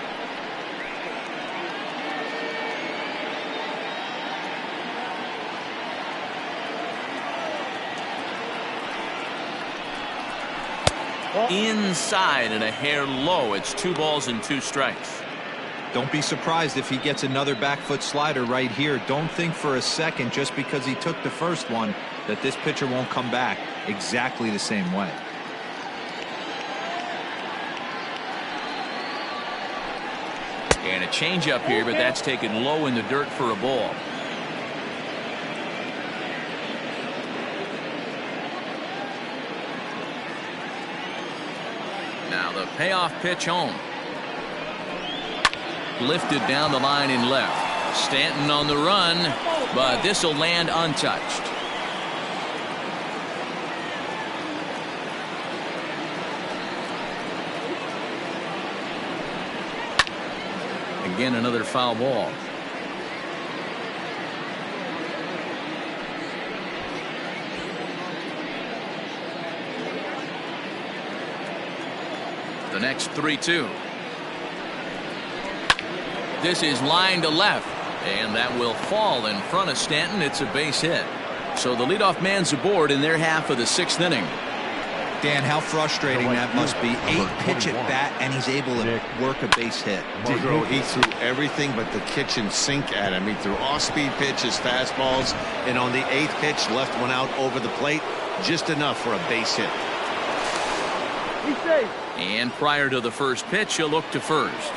Inside and a hair low. It's 2 balls and 2 strikes. Don't be surprised if he gets another back foot slider right here. Don't think for a second, just because he took the first one, that this pitcher won't come back exactly the same way. And a changeup here, but that's taken low in the dirt for a ball. Now the payoff pitch home. Lifted down the line in left. Stanton on the run, but this will land untouched. Again, another foul ball. The next 3-2. This is line to left, and that will fall in front of Stanton. It's a base hit. So the leadoff man's aboard in their half of the 6th inning. Dan, how frustrating that must be. 8 pitch at bat, and he's able to work a base hit. He threw everything but the kitchen sink at him. He threw off-speed pitches, fastballs, and on the 8th pitch, left one out over the plate, just enough for a base hit. And prior to the first pitch, he'll look to first.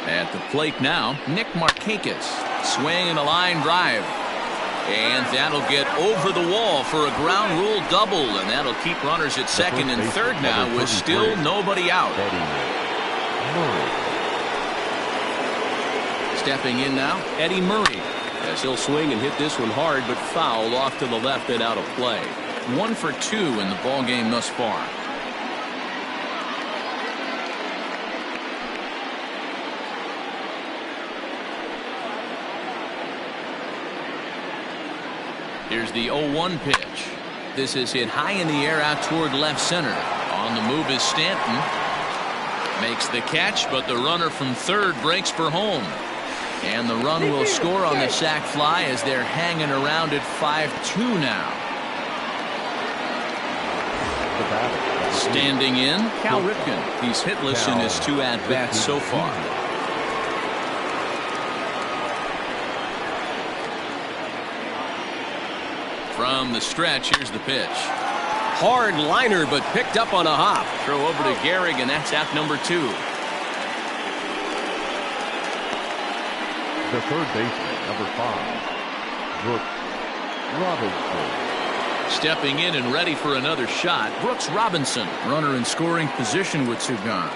At the plate now, Nick Markakis. Swing and a line drive. And that'll get over the wall for a ground rule double, and that'll keep runners at second and third now with still nobody out. Murray. Stepping in now, Eddie Murray. As he'll swing and hit this one hard, but foul off to the left and out of play. 1 for 2 in the ball game thus far. Here's the 0-1 pitch. This is hit high in the air out toward left center. On the move is Stanton. Makes the catch, but the runner from third breaks for home. And the run will score on the sac fly as they're hanging around at 5-2 now. Standing in, Cal Ripken. He's hitless in his 2 at-bats so far. From the stretch, here's the pitch. Hard liner, but picked up on a hop. Throw over to Gehrig, and that's out number 2. The third baseman, number 5, Brooks Robinson. Stepping in and ready for another shot, Brooks Robinson. Runner in scoring position with 2 gone.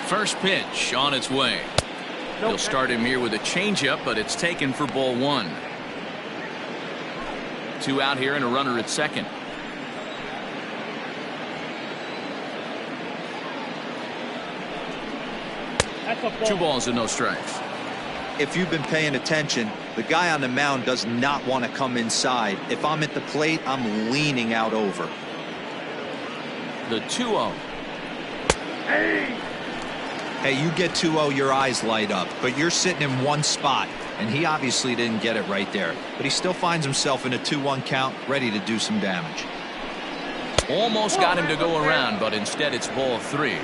First pitch on its way. They'll start him here with a changeup, but it's taken for ball 1. 2 out here and a runner at second. That's 2 balls and no strikes. If you've been paying attention, the guy on the mound does not want to come inside. If I'm at the plate, I'm leaning out over. The 2-0. Hey, you get 2-0, your eyes light up, but you're sitting in one spot, and he obviously didn't get it right there. But he still finds himself in a 2-1 count, ready to do some damage. Almost got him to go around, but instead it's ball 3.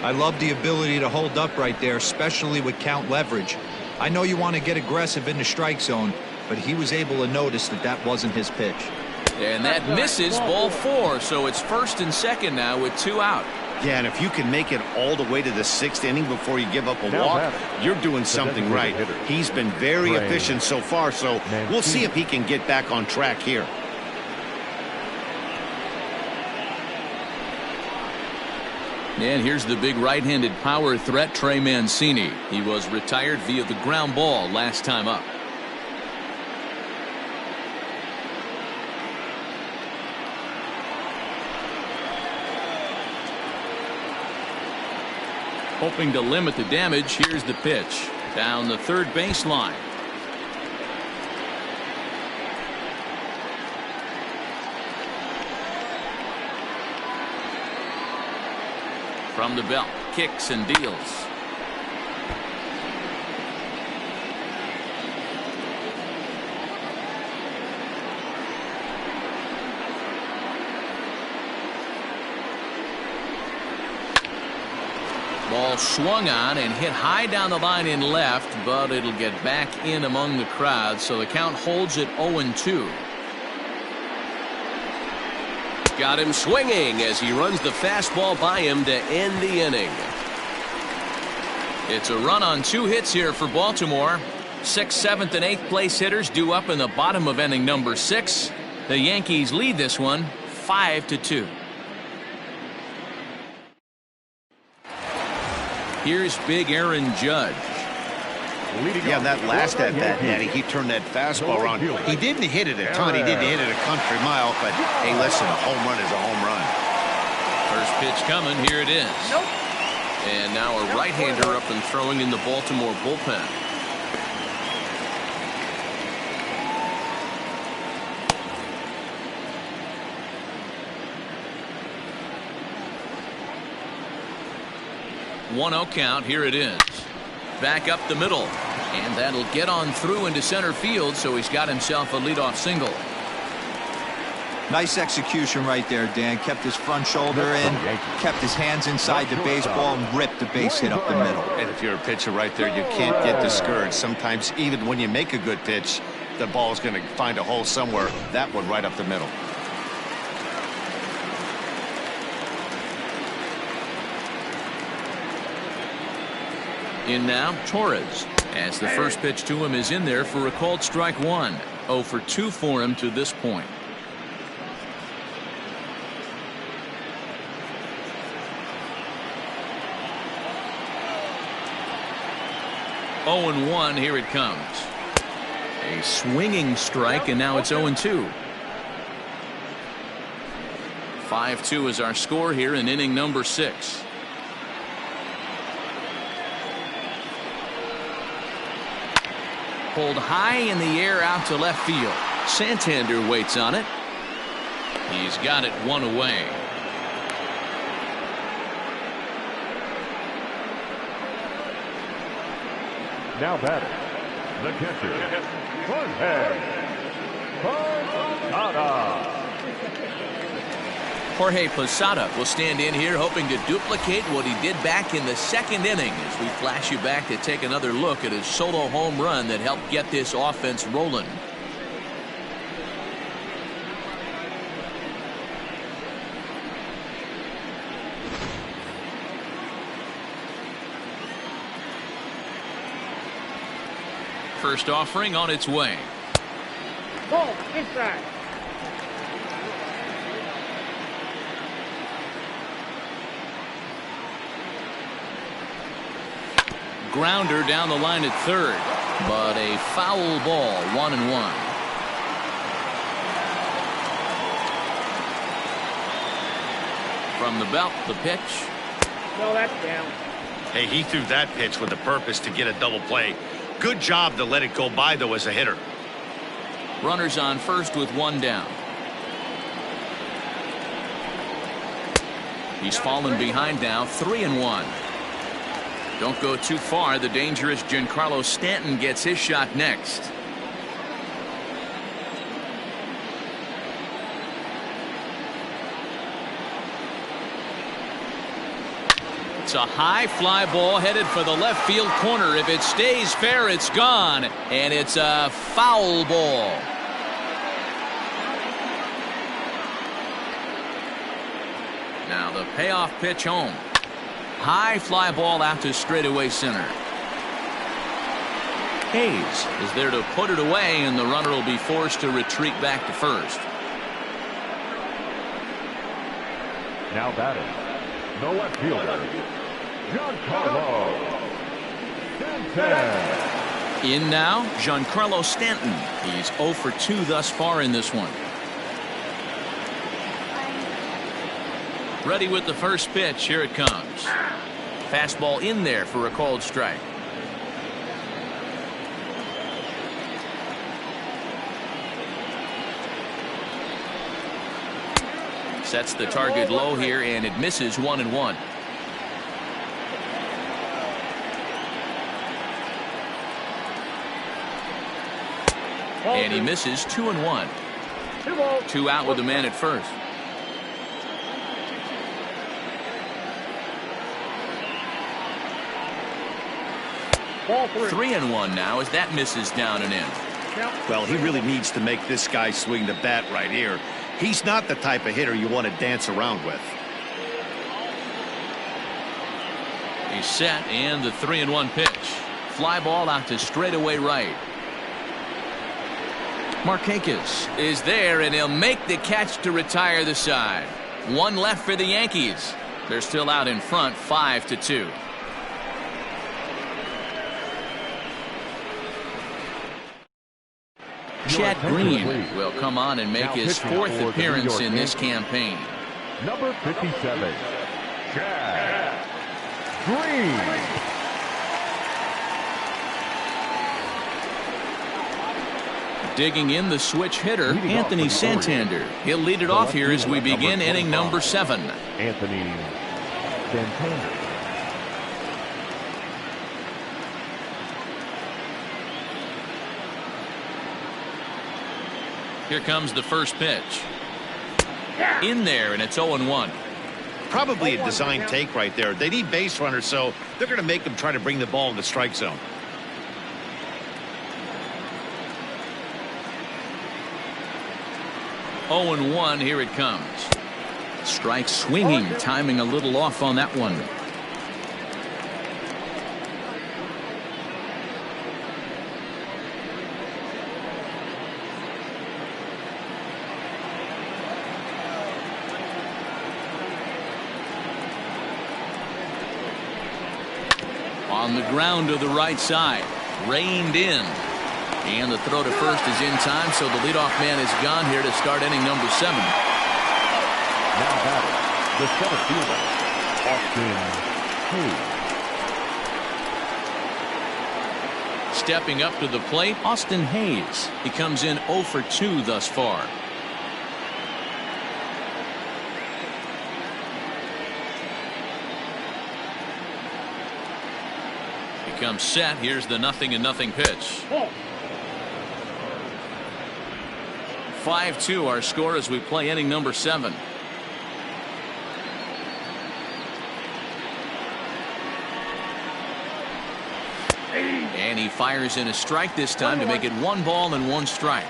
I love the ability to hold up right there, especially with count leverage. I know you want to get aggressive in the strike zone, but he was able to notice that that wasn't his pitch. And that misses ball 4, so it's first and second now with 2 out. Yeah, and if you can make it all the way to the 6th inning before you give up a walk, you're doing something right. He's been very efficient so far, so we'll see if he can get back on track here. And here's the big right-handed power threat, Trey Mancini. He was retired via the ground ball last time up. Hoping to limit the damage, here's the pitch. Down the third baseline. From the belt, kicks and deals. Ball swung on and hit high down the line in left, but it'll get back in among the crowd, so the count holds at 0-2. Got him swinging as he runs the fastball by him to end the inning. It's a run on 2 hits here for Baltimore. 6th, 7th, and 8th place hitters due up in the bottom of inning number 6. The Yankees lead this one 5-2. Here's big Aaron Judge. Yeah, that last at bat, Natty, he turned that fastball around. He didn't hit it a ton. He didn't hit it a country mile, but hey, listen, a home run is a home run. First pitch coming. Here it is. And now a right-hander up and throwing in the Baltimore bullpen. One-0 count. Here it is. Back up the middle, and that'll get on through into center field, so he's got himself a leadoff single. Nice execution right there, Dan. Kept his front shoulder in, kept his hands inside the baseball, and ripped the base hit up the middle. And if you're a pitcher right there, you can't get discouraged. Sometimes even when you make a good pitch, the ball's going to find a hole somewhere. That one right up the middle. In now, Torres, as the first pitch to him is in there for a called strike 1. 0 for 2 for him to this point. 0-1, here it comes. A swinging strike, and now it's 0-2. 5-2 is our score here in inning number 6. Pulled high in the air out to left field. Santander waits on it. He's got it one away. Now batting, the catcher, Jorge Posada will stand in here hoping to duplicate what he did back in the second inning as we flash you back to take another look at his solo home run that helped get this offense rolling. First offering on its way. Ball inside. Grounder down the line at third, but a foul ball, 1-1. From the belt, the pitch. No, that's down. Hey, he threw that pitch with the purpose to get a double play. Good job to let it go by, though, as a hitter. Runners on first with one down. He's fallen behind now, 3-1. Don't go too far. The dangerous Giancarlo Stanton gets his shot next. It's a high fly ball headed for the left field corner. If it stays fair, it's gone, and it's a foul ball. Now the payoff pitch home. High fly ball out to straightaway center. Hayes is there to put it away, and the runner will be forced to retreat back to first. now batting, the left fielder, Giancarlo Stanton. In now, Giancarlo Stanton. He's 0 for 2 thus far in this one. Ready with the first pitch. Here it comes. Fastball in there for a called strike. Sets the target low here, and it misses 1-1. And he misses 2-1. 2 out with the man at first. Ball 3-1 now as that misses down and in. Well, he really needs to make this guy swing the bat right here. He's not the type of hitter you want to dance around with. He's set, and the 3-1 pitch. Fly ball out to straightaway right. Markakis is there, and he'll make the catch to retire the side. One left for the Yankees. They're still out in front, 5-2. Chad Green will come on and make his 4th appearance in this campaign. Number 57, Chad Green. Digging in the switch hitter, Anthony Santander. He'll lead it off here as we begin inning number 7. Anthony Santander. Here comes the first pitch. In there, and it's 0-1. Probably a design take right there. They need base runners, so they're going to make them try to bring the ball in the strike zone. Oh, 0-1, here it comes. Strike swinging, timing a little off on that one. On the ground to the right side. reined in. And the throw to first is in time, so the leadoff man is gone here to start inning number 7. Now batting, the center fielder, Austin Hayes. Stepping up to the plate, Austin Hayes. He comes in 0 for 2 thus far. He comes set. Here's the 0-0 pitch. 5-2 our score as we play inning number 7. And he fires in a strike this time to make it 1 ball and 1 strike.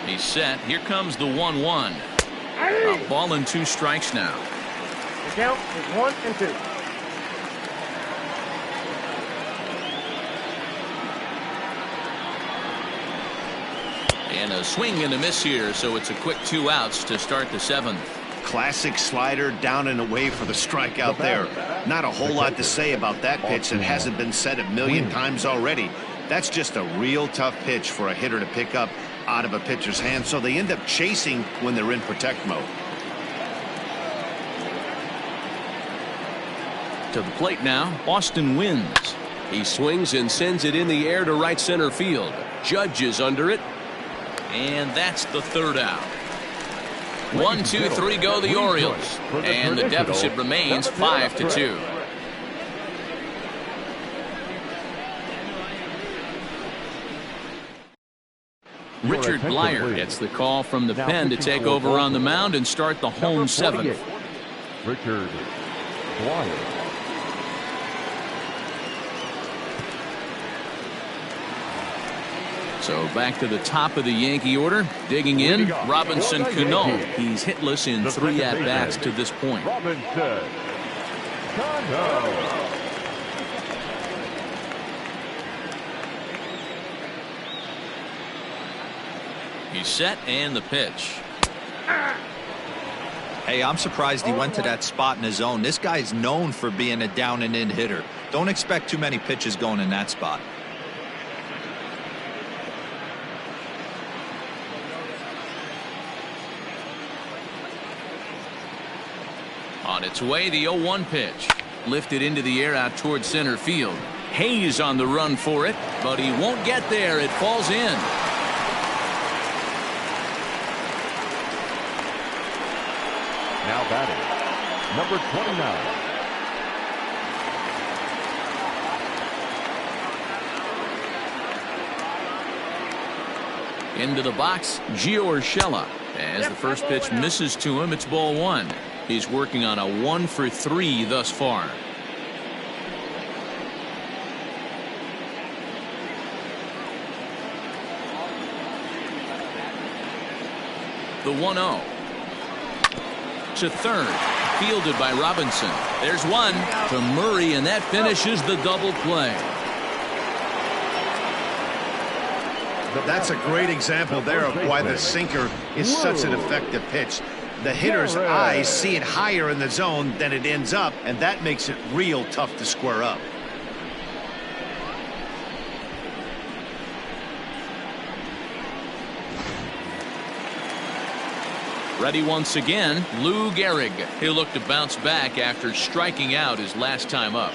He's set. Here comes the 1-1. A ball and 2 strikes now. The count is 1-2. And a swing and a miss here, so it's a quick 2 outs to start the 7th. Classic slider down and away for the strikeout there. Not a whole lot to say about that pitch that hasn't been said a million times already. That's just a real tough pitch for a hitter to pick up out of a pitcher's hand, so they end up chasing when they're in protect mode. To the plate now, Austin Wynns. He swings and sends it in the air to right center field. Judge is under it. And that's the 3rd out. 1, 2, 3 go the Orioles. And the deficit remains 5-2. Richard Blyer gets the call from the pen to take over on the mound and start the home 7th. Richard Blyer. So back to the top of the Yankee order. Digging in, Robinson Cano. He's hitless in 3 at-bats to this point. Robinson Cano. He's set and the pitch. Hey, I'm surprised he went to that spot in his zone. This guy's known for being a down and in hitter. Don't expect too many pitches going in that spot. On its way, the 0-1 pitch. Lifted into the air out toward center field. Hayes on the run for it, but he won't get there. It falls in. Now batting, number 29. Into the box, Gio Urshela. As the first pitch misses to him, it's ball 1. He's working on a 1 for 3 thus far. The 1-0. To third. Fielded by Robinson. There's one to Murray, and that finishes the double play. That's a great example there of why the sinker is such an effective pitch. The hitter's eyes see it higher in the zone than it ends up, and that makes it real tough to square up. Ready once again, Lou Gehrig. He'll look to bounce back after striking out his last time up.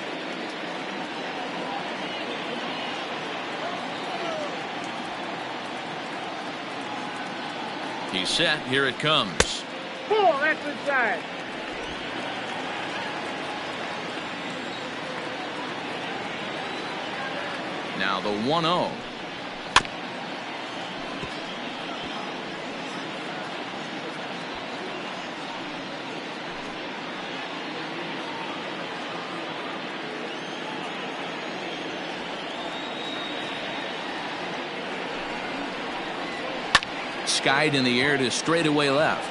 He's set. Here it comes. Pull, that's inside. Now the 1-0. Skied in the air to straightaway left.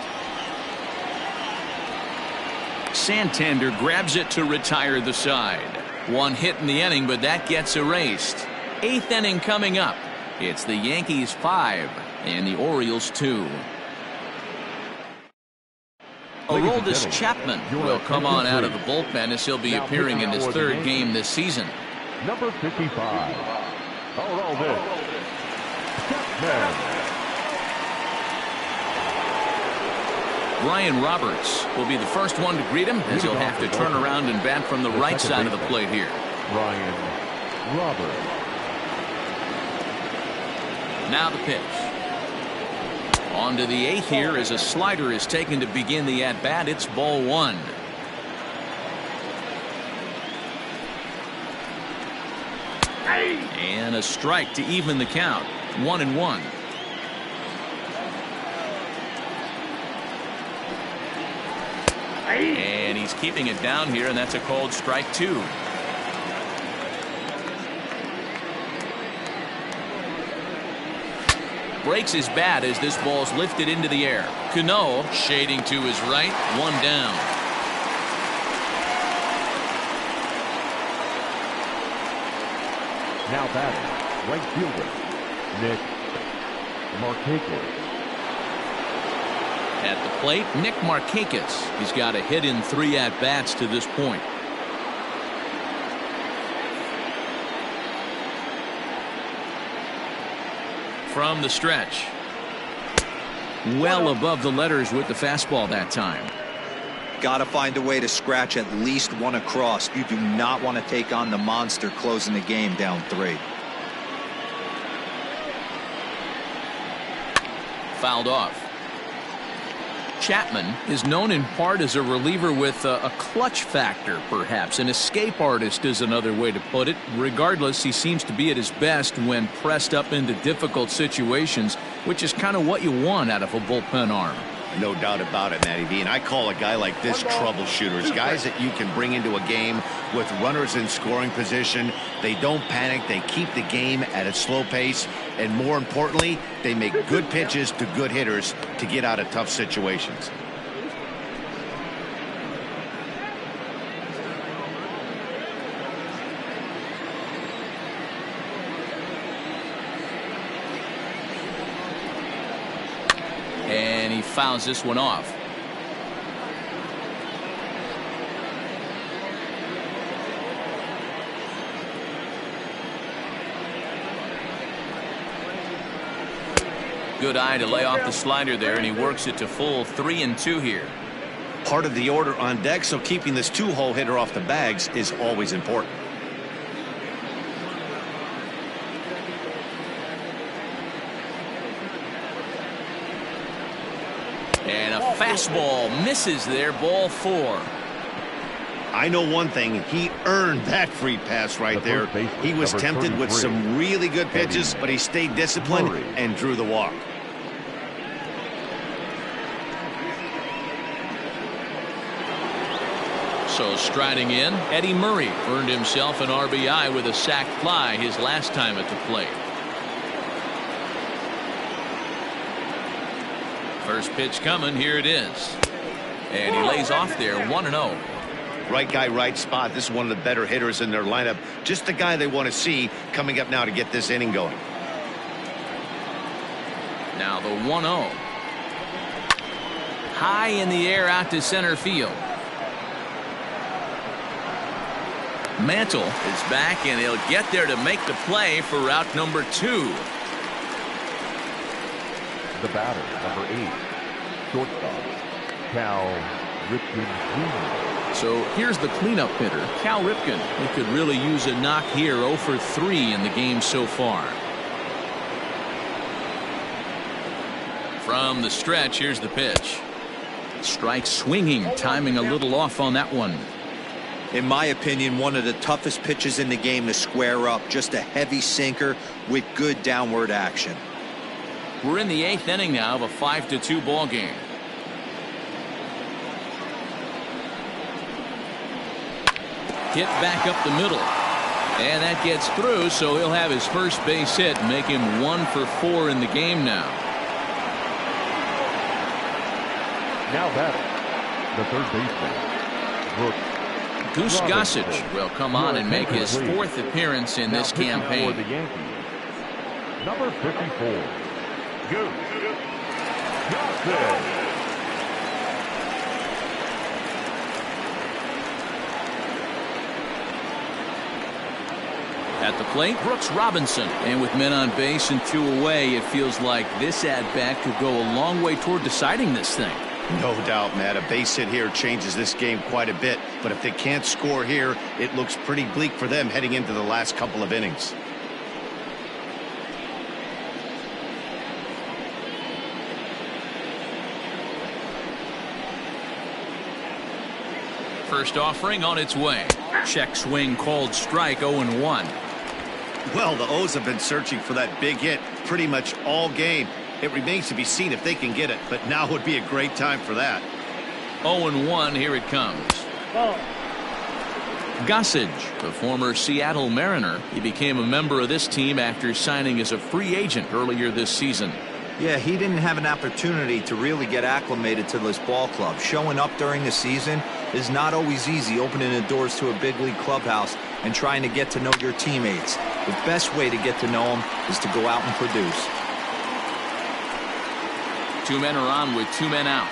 Santander grabs it to retire the side. One hit in the inning, but that gets erased. 8th inning coming up. It's the Yankees 5 and the Orioles 2. Aroldis Chapman will come on out of the bullpen as he'll be appearing in his third game this season. Number 55, Aroldis Chapman. Ryan Roberts will be the first one to greet him as he'll have to turn around and bat from the right side of the plate here. Ryan Roberts. Now the pitch. On to the 8th here as a slider is taken to begin the at-bat. It's ball 1. And a strike to even the count. 1-1. And he's keeping it down here, and that's a called strike 2. Breaks his bat as this ball's lifted into the air. Cano shading to his right. 1 down. Now batting, right fielder, Nick Markakis. At the plate, Nick Markakis. He's got a hit in 3 at-bats to this point. From the stretch. Well above the letters with the fastball that time. Got to find a way to scratch at least one across. You do not want to take on the monster closing the game down 3. Fouled off. Chapman is known in part as a reliever with a clutch factor, perhaps. An escape artist is another way to put it. Regardless, he seems to be at his best when pressed up into difficult situations, which is kind of what you want out of a bullpen arm. No doubt about it, Matty V. And I call a guy like this troubleshooters, guys that you can bring into a game with runners in scoring position. They don't panic. They keep the game at a slow pace. And more importantly, they make good pitches to good hitters to get out of tough situations. And he fouls this one off. Good eye to lay off the slider there, and he works it to full 3-2 here. Part of the order on deck, so keeping this 2-hole hitter off the bags is always important. And a fastball misses there, ball 4. I know one thing, he earned that free pass right there. He was tempted with some really good pitches, but he stayed disciplined and drew the walk. So striding in, Eddie Murray earned himself an RBI with a sac fly his last time at the plate. First pitch coming, here it is. And he lays off there, 1-0. Right guy, right spot. This is one of the better hitters in their lineup. Just the guy they want to see coming up now to get this inning going. Now the 1-0. High in the air out to center field. Mantle is back, and he'll get there to make the play for route number 2. The batter, number 8, shortstop, Cal Ripken Jr. So here's the cleanup hitter, Cal Ripken. He could really use a knock here. 0 for 3 in the game so far. From the stretch, here's the pitch. Strike swinging, timing a little off on that one. In my opinion, one of the toughest pitches in the game to square up. Just a heavy sinker with good downward action. We're in the 8th inning now of a 5-2 ball game. Hit back up the middle. And that gets through, so he'll have his first base hit, make him 1 for 4 in the game now. Now batting, the third baseman, Brooks Goose Gossage will come on and make his 4th appearance in this campaign. For the Yankees, number 54, Goose Gossage. At the plate, Brooks Robinson. And with men on base and 2 away, it feels like this at-bat could go a long way toward deciding this thing. No doubt, Matt. A base hit here changes this game quite a bit. But if they can't score here, it looks pretty bleak for them heading into the last couple of innings. First offering on its way. Check swing called strike, 0-1. Well, the O's have been searching for that big hit pretty much all game. It remains to be seen if they can get it, but now would be a great time for that. 0-1, here it comes. Gossage, the former Seattle Mariner. He became a member of this team after signing as a free agent earlier this season. Yeah, he didn't have an opportunity to really get acclimated to this ball club. Showing up during the season is not always easy, opening the doors to a big league clubhouse and trying to get to know your teammates. The best way to get to know them is to go out and produce. 2 men are on with 2 men out.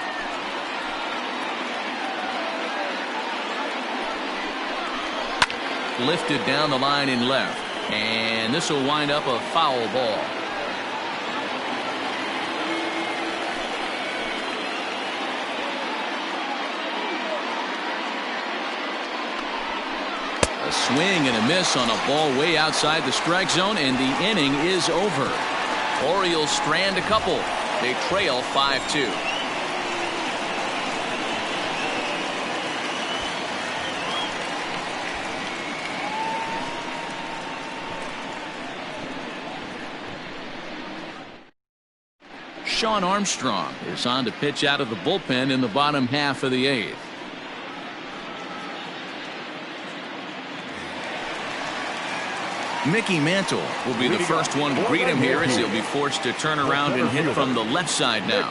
Lifted down the line in left. And this will wind up a foul ball. A swing and a miss on a ball way outside the strike zone, and the inning is over. Orioles strand a couple. They trail 5-2. Shawn Armstrong is on to pitch out of the bullpen in the bottom half of the 8th. Mickey Mantle will be the first one to greet him here as he'll be forced to turn around and hit from the left side now.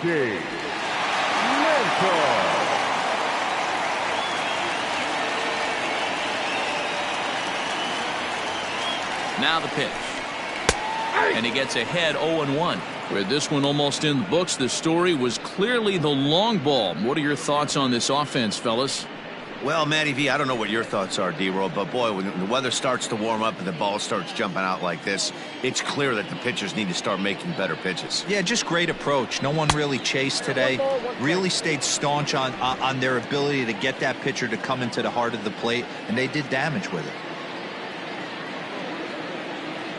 Now the pitch. And he gets ahead 0-1. With this one almost in the books, the story was clearly the long ball. What are your thoughts on this offense, fellas? Well, Matty V, I don't know what your thoughts are, D-Roll, but boy, when the weather starts to warm up and the ball starts jumping out like this, it's clear that the pitchers need to start making better pitches. Yeah, just great approach. No one really chased today. Really stayed staunch on their ability to get that pitcher to come into the heart of the plate, and they did damage with it.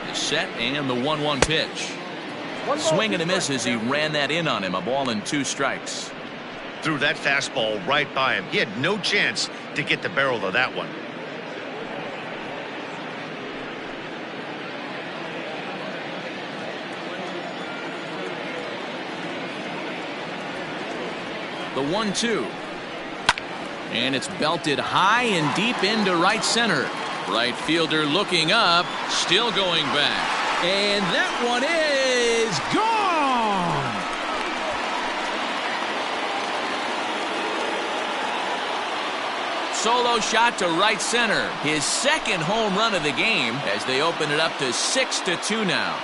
The set and the 1-1 pitch. Swing and a miss as he ran that in on him. A ball and 2 strikes. Threw that fastball right by him. He had no chance to get the barrel of that one. The 1-2. And it's belted high and deep into right center. Right fielder looking up, still going back. And that one is gone! Solo shot to right center. His second home run of the game as they open it up to 6-2 now.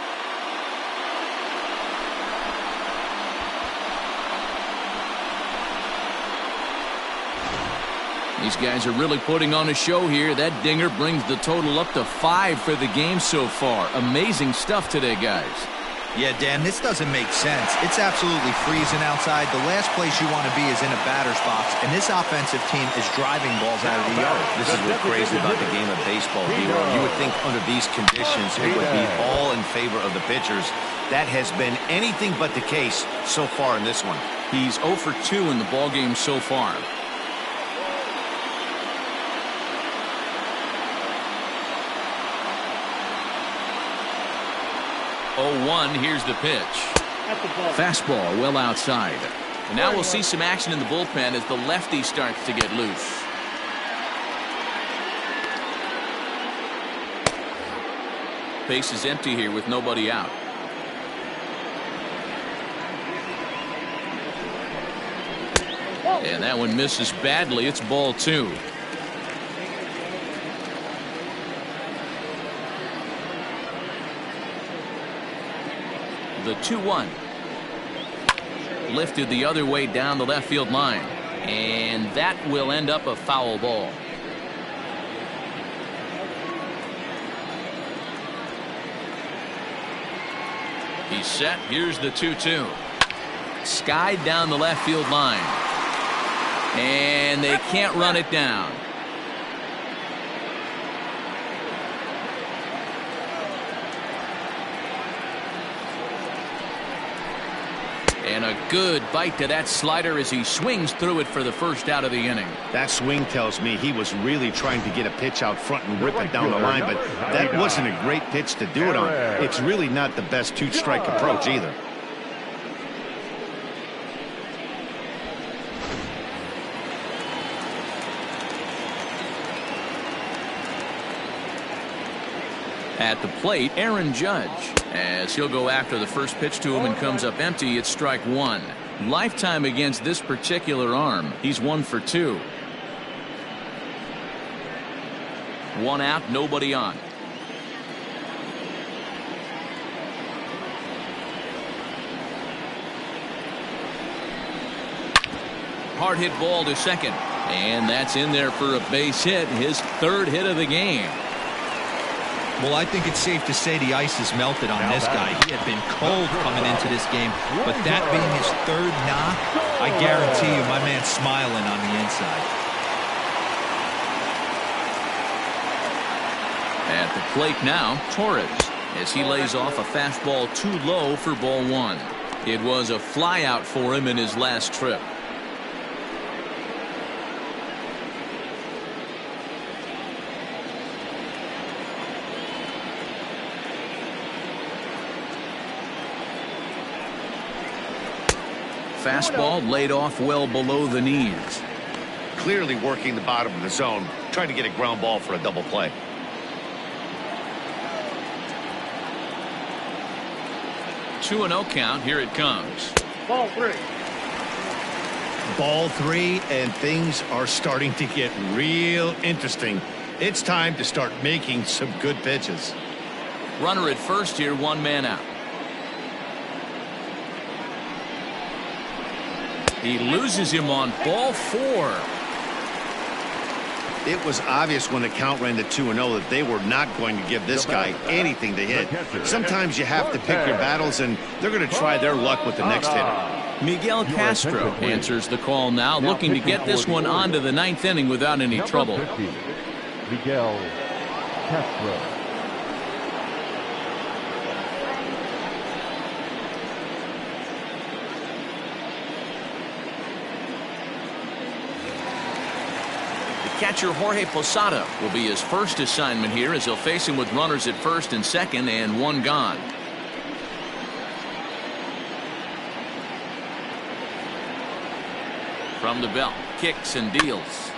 These guys are really putting on a show here. That dinger brings the total up to 5 for the game so far. Amazing stuff today, guys. Yeah, Dan, this doesn't make sense. It's absolutely freezing outside. The last place you want to be is in a batter's box, and this offensive team is driving balls out of the yard. This is what's crazy about the game of baseball, D-Roll. You would think under these conditions it would be all in favor of the pitchers. That has been anything but the case so far in this one. He's 0 for 2 in the ballgame so far. Here's the pitch. Fastball well outside. And now we'll see some action in the bullpen as the lefty starts to get loose. Base is empty here with nobody out. And that one misses badly. It's ball 2. The 2-1. Lifted the other way down the left field line. And that will end up a foul ball. He's set. Here's the 2-2. Skied down the left field line. And they can't run it down. And a good bite to that slider as he swings through it for the first out of the inning. That swing tells me he was really trying to get a pitch out front and rip it down the line, but that wasn't a great pitch to do it on. It's really not the best two-strike approach either. At the plate, Aaron Judge, as he'll go after the first pitch to him and comes up empty. It's strike one. Lifetime against this particular arm, he's 1 for 2. 1 out, nobody on. Hard hit ball to second, and that's in there for a base hit, his 3rd hit of the game. Well, I think it's safe to say the ice has melted on this guy. He had been cold coming into this game, but that being his 3rd knock, I guarantee you my man's smiling on the inside. At the plate now, Torres, as he lays off a fastball too low for ball 1. It was a flyout for him in his last trip. Fastball laid off well below the knees. Clearly working the bottom of the zone, trying to get a ground ball for a double play. Two and 0 count. Here it comes. Ball 3. Ball 3, and things are starting to get real interesting. It's time to start making some good pitches. Runner at first here, 1 man out. He loses him on ball 4. It was obvious when the count ran to 2-0 that they were not going to give this guy anything to hit. Sometimes you have to pick your battles, and they're going to try their luck with the next hitter. Miguel Castro answers the call now, looking to get this one on to the 9th inning without any trouble. Miguel Castro. Catcher Jorge Posada will be his first assignment here as he'll face him with runners at first and second and 1 gone. From the belt, kicks and deals.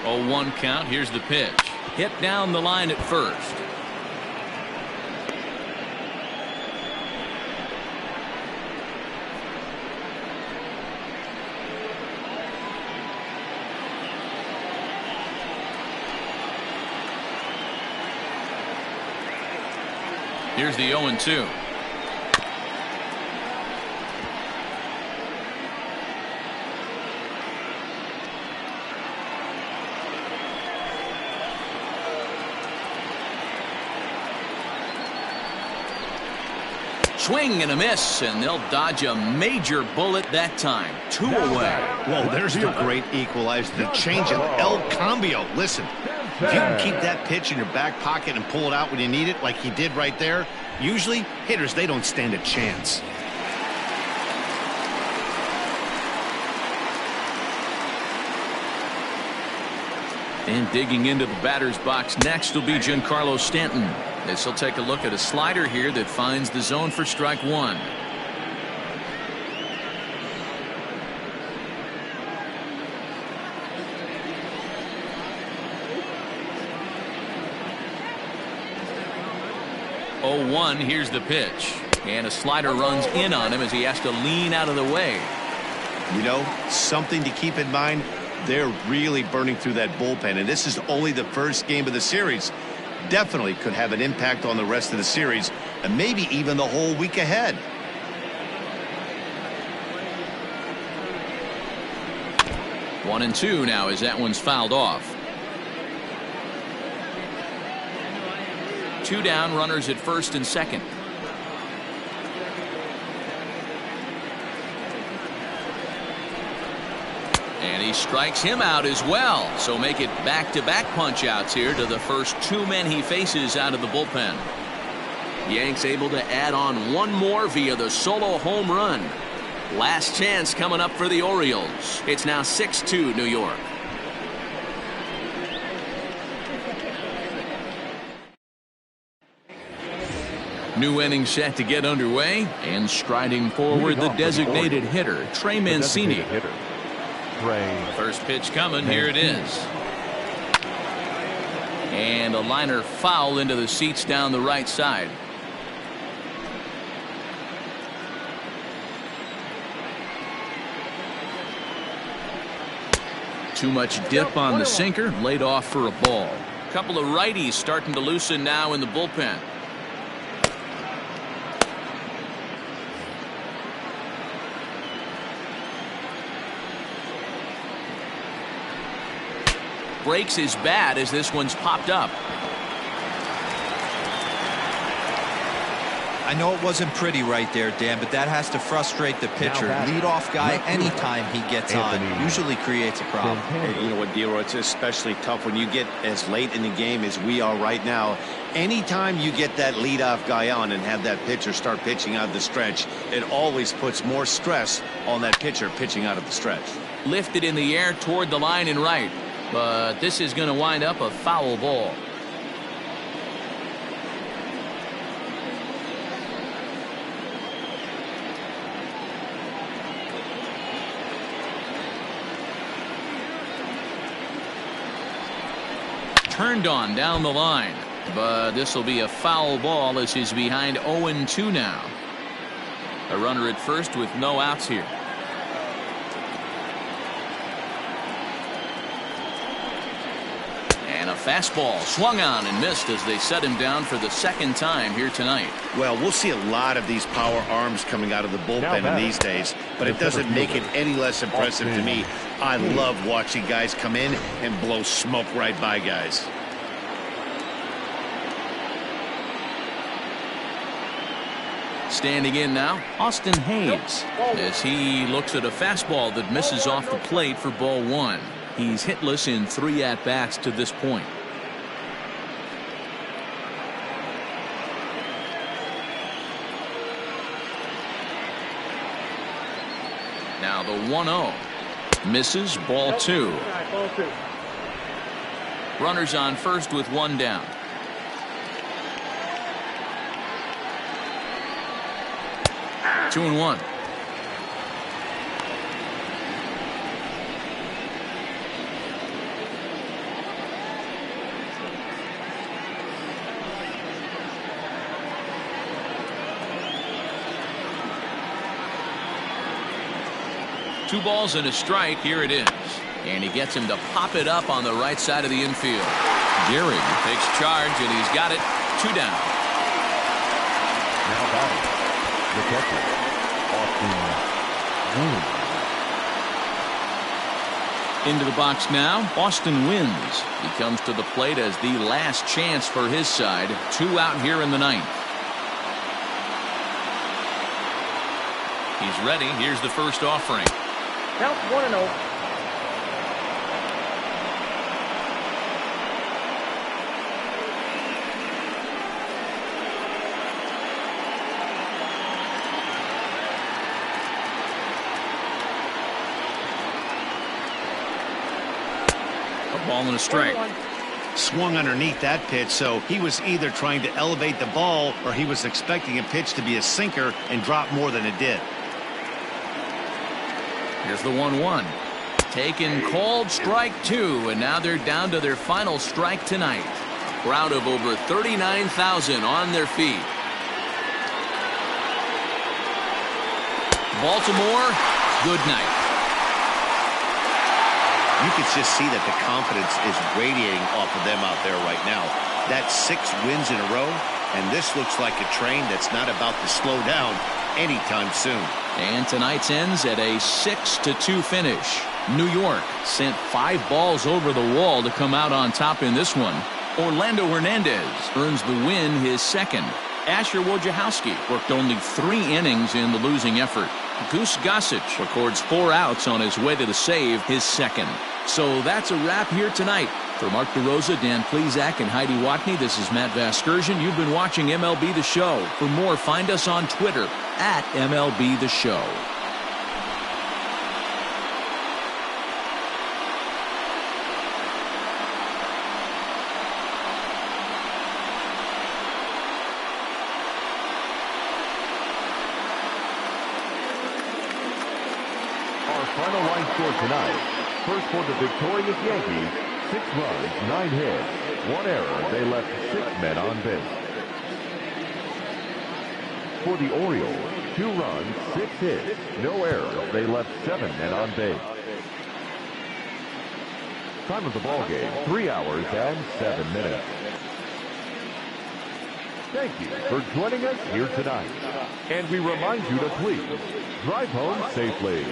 Oh, 1 count. Here's the pitch. Hit down the line at first. Here's the 0-2. Swing and a miss, and they'll dodge a major bullet that time. 2 away. Well, there's the great equalizer, the changeup, El Cambio. Listen, if you can keep that pitch in your back pocket and pull it out when you need it like he did right there, usually hitters, they don't stand a chance. And digging into the batter's box next will be Giancarlo Stanton. This will take a look at a slider here that finds the zone for strike 1. Oh, 1, here's the pitch. And a slider runs in on him as he has to lean out of the way. You know, something to keep in mind, they're really burning through that bullpen, and this is only the first game of the series. Definitely could have an impact on the rest of the series and maybe even the whole week ahead. 1-2 now as that one's fouled off. 2 down, runners at first and second. And he strikes him out as well. So make it back-to-back punch-outs here to the first 2 men he faces out of the bullpen. Yanks able to add on 1 more via the solo home run. Last chance coming up for the Orioles. It's now 6-2 New York. New inning set to get underway, and striding forward the designated hitter, Trey Mancini. First pitch coming, here it is. And a liner foul into the seats down the right side. Too much dip on the sinker, laid off for a ball. Couple of righties starting to loosen now in the bullpen. Breaks his bat as this one's popped up. I know it wasn't pretty right there, Dan, but that has to frustrate the pitcher. Leadoff guy, anytime he gets on, usually creates a problem. You know what, Dero, it's especially tough when you get as late in the game as we are right now. Anytime you get that leadoff guy on and have that pitcher start pitching out of the stretch, it always puts more stress on that pitcher pitching out of the stretch. Lifted in the air toward the line and right, but this is going to wind up a foul ball. Turned on down the line, but this will be a foul ball as he's behind 0-2 now. A runner at first with no outs here. And a fastball swung on and missed as they set him down for the second time here tonight. Well, we'll see a lot of these power arms coming out of the bullpen in these days, but it doesn't make it any less impressive to me. I love watching guys come in and blow smoke right by guys. Standing in now, Austin Hayes, as he looks at a fastball that misses off the plate for ball 1. He's hitless in 3 at-bats to this point. Now the 1-0. Misses, ball 2. Runners on first with 1 down. Two and 1. Two balls and a strike. Here it is. And he gets him to pop it up on the right side of the infield. Gehrig takes charge, and he's got it. 2 down. Now batting, the catcher, Austin Wynns. Into the box now, Austin Wynns. He comes to the plate as the last chance for his side. 2 out here in the 9th. He's ready. Here's the first offering. Count 1-0. A ball and a strike. Swung underneath that pitch, so he was either trying to elevate the ball or he was expecting a pitch to be a sinker and drop more than it did. Here's the 1-1. Taken called, strike 2, and now they're down to their final strike tonight. Crowd of over 39,000 on their feet. Baltimore, good night. You can just see that the confidence is radiating off of them out there right now. That's 6 wins in a row, and this looks like a train that's not about to slow down anytime soon. And tonight's ends at a 6-2 finish. New York sent 5 balls over the wall to come out on top in this one. Orlando Hernandez earns the win, his second. Asher Wojciechowski worked only 3 innings in the losing effort. Goose Gossage records 4 outs on his way to the save, his second. So that's a wrap here tonight. For Mark DeRosa, Dan Plezak, and Heidi Watney, this is Matt Vasgersian. You've been watching MLB The Show. For more, find us on Twitter at MLB The Show. Final line score tonight. First for the victorious Yankees, 6 runs, 9 hits, 1 error. They left 6 men on base. For the Orioles, 2 runs, 6 hits, no errors. They left 7 men on base. Time of the ball game, 3 hours and 7 minutes. Thank you for joining us here tonight. And we remind you to please drive home safely.